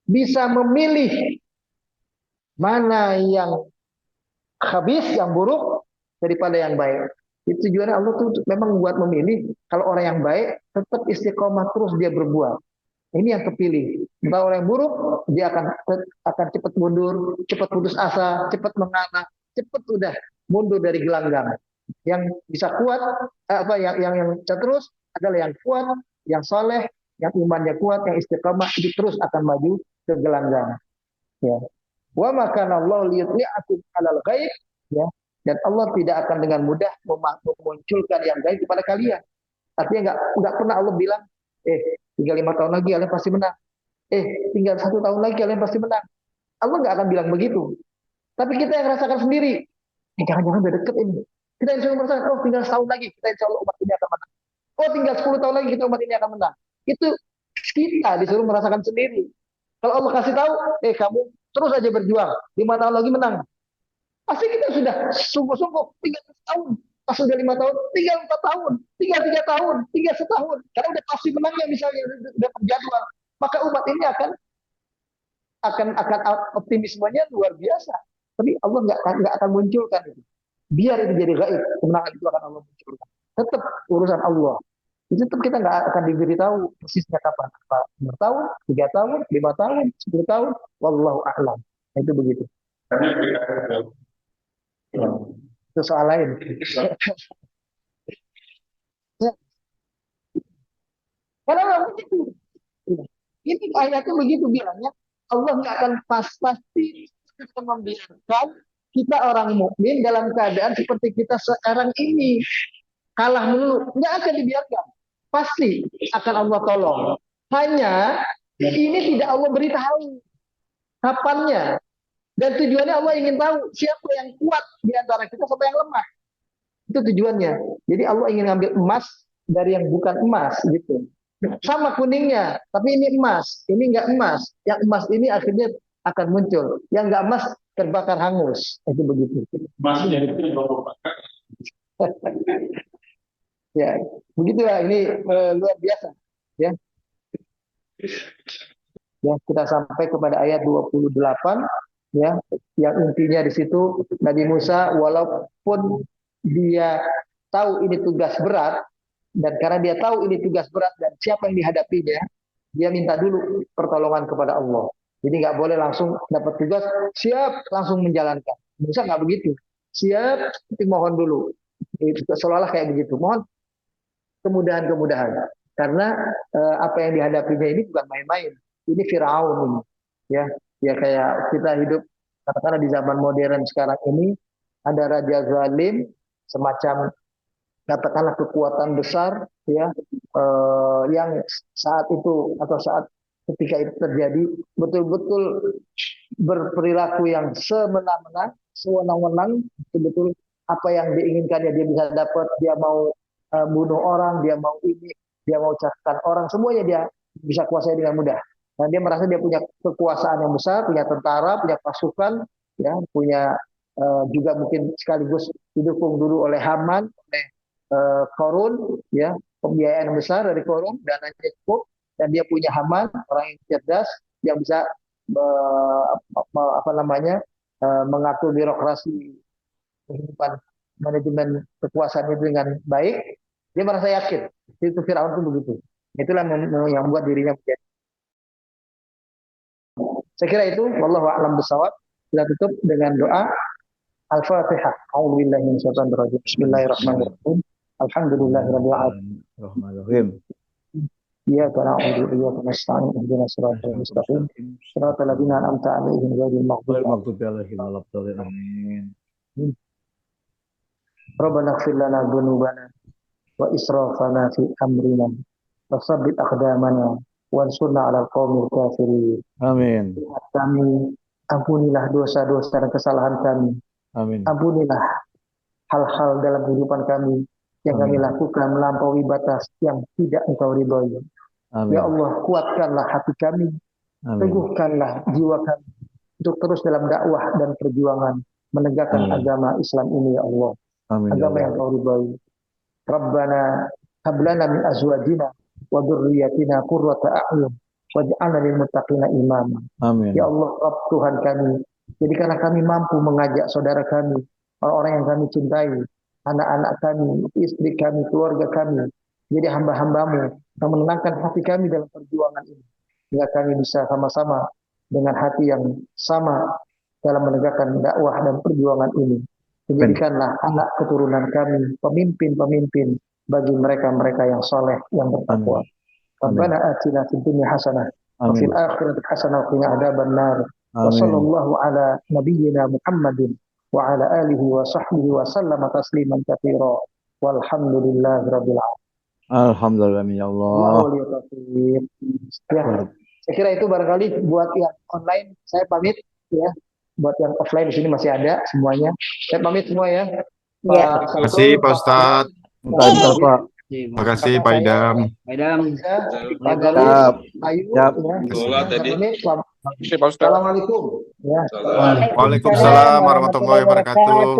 bisa memilih mana yang habis, yang buruk daripada yang baik. Itu tujuannya Allah tuh memang buat memilih. Kalau orang yang baik tetap istiqomah terus dia berbuat. Ini yang terpilih. Kalau orang yang buruk dia akan cepat mundur, cepat putus asa, cepat mengalah, cepat udah mundur dari gelanggang. Yang bisa kuat yang terus adalah yang kuat, yang soleh, yang imannya kuat, yang istiqomah itu terus akan maju ke gelanggang. Ya. Wa makana Allah liyutli'akum 'alal ghaib, ya. Dan Allah tidak akan dengan mudah memunculkan yang gaib kepada kalian. Artinya enggak pernah Allah bilang, tinggal 5 tahun lagi kalian pasti menang. Tinggal 1 tahun lagi kalian pasti menang. Allah enggak akan bilang begitu. Tapi kita yang rasakan sendiri. Jangan-jangan udah deket ini. Kita insya Allah merasakan, tinggal setahun lagi kita insya Allah umat ini akan menang. Tinggal 10 tahun lagi kita umat ini akan menang. Itu kita disuruh merasakan sendiri. Kalau Allah kasih tahu, kamu terus aja berjuang, 5 tahun lagi menang. Pasti kita sudah sungguh-sungguh tinggal setahun, pas sudah 5 tahun, tinggal 4 tahun, tinggal 3 tahun, tinggal setahun. Karena udah pasti menangnya misalnya udah terjadwal. Maka umat ini akan akan optimismenya luar biasa. Tapi Allah nggak akan munculkan itu. Biar itu jadi gaib, kemenangan itu akan Allah munculkan. Tetap urusan Allah. Tetap kita nggak akan diberitahu persisnya kapan. 5 tahun, 3 tahun, 5 tahun, 10 tahun. Wallahu a'lam. Nah, itu begitu. Ya, itu soal lain. Ya, karena begitu. Ini ayatnya begitu bilangnya. Allah nggak akan pasti akan membiarkan kita orang mukmin dalam keadaan seperti kita sekarang ini. Kalah melulu. Nggak akan dibiarkan. Pasti akan Allah tolong. Hanya ini tidak Allah beritahu kapannya. Dan tujuannya Allah ingin tahu siapa yang kuat di antara kita, siapa yang lemah. Itu tujuannya. Jadi Allah ingin ngambil emas dari yang bukan emas gitu. Sama kuningnya, tapi ini emas, ini enggak emas. Yang emas ini akhirnya akan muncul. Yang enggak emas terbakar hangus. Itu begitu. Emasnya itu ya, begitulah ini luar biasa. Ya. Ya, kita sampai kepada ayat 28 ya, yang intinya di situ Nabi Musa walaupun dia tahu ini tugas berat, dan karena dia tahu ini tugas berat dan siapa yang dihadapinya, dia minta dulu pertolongan kepada Allah. Jadi nggak boleh langsung dapat tugas siap langsung menjalankan. Musa nggak begitu, siap tapi mohon dulu. Itu seolah-olah kayak begitu, mohon kemudahan-kemudahan. Karena apa yang dihadapinya ini bukan main-main. Ini Firaun ini, ya. Ya kayak kita hidup katakanlah di zaman modern sekarang ini ada raja zalim semacam katakanlah kekuatan besar ya yang saat itu atau saat ketika itu terjadi betul-betul berperilaku yang semena-mena, sewenang-wenang, betul-betul apa yang diinginkannya dia bisa dapat, dia mau bunuh orang, dia mau ini, dia mau cakkan orang, semuanya dia bisa kuasai dengan mudah. Dan dia merasa dia punya kekuasaan yang besar, punya tentara, punya pasukan, ya, punya juga mungkin sekaligus didukung dulu oleh Haman, oleh Korun, ya, pembiayaan yang besar dari Korun, dananya cukup, dan dia punya Haman, orang yang cerdas, yang bisa mengatur birokrasi kehidupan manajemen kekuasaan itu dengan baik. Dia merasa yakin, itu Firaun itu begitu. Itulah yang membuat dirinya menjadi. Saya kira itu, wallahu a'lam bishawab. Kita tutup dengan doa Al-Fatihah. A'udzubillahi minasyaitonir rajim. Bismillahirrahmanirrahim. Alhamdulillahirabbil alamin. Iyyaka na'budu wa iyyaka nasta'in. Ihdinas siratal mustaqim. Siratal ladzina an'amta 'alaihim ghairil maghdubi 'alaihim waladdallin. Amin. Rabbana ighfir lana dzunubana wa israfana fi amrina wa tsabbit aqdamana wansurna 'alal qaumil kafirin. Amin. Kami ampunilah dosa-dosa dan kesalahan kami. Amin. Ampunilah hal-hal dalam kehidupan kami yang kami lakukan melampaui batas yang tidak Engkau ridhoi. Ya Allah, kuatkanlah hati kami, teguhkanlah jiwa kami untuk terus dalam dakwah dan perjuangan menegakkan agama Islam ini ya Allah. Agama yang Engkau ridhoi. Rabbana hab lana min azwajina wa dzurriyyatina qurrata a'yun waj'alna lil muttaqina imama. Amin. Ya Allah, Rabb Tuhan kami, jadikanlah kami mampu mengajak saudara kami, orang-orang yang kami cintai, anak-anak kami, istri kami, keluarga kami, jadi hamba-hambamu yang menenangkan hati kami dalam perjuangan ini, sehingga kami bisa sama-sama dengan hati yang sama dalam menegakkan dakwah dan perjuangan ini. Jadikanlah anak keturunan kami pemimpin-pemimpin bagi mereka-mereka yang soleh, yang bertakwa. Rabbana atina fid dunya hasanah wa fil akhirati hasanah wa qina adzabannar. Wa sallallahu ala nabiyyina Muhammadin wa ala alihi wa sahbihi wa sallama tasliman katsira. Walhamdulillahi rabbil alamin. Alhamdulillah ya Allah. Ya, saya kira itu barangkali buat yang online saya pamit ya. Buat yang offline di sini masih ada semuanya. Saya pamit semua ya. Terima kasih Pak Ustadz. Terima kasih Pak Idam. Pak Galis, Ayu, Assalamualaikum. Waalaikumsalam warahmatullahi wabarakatuh.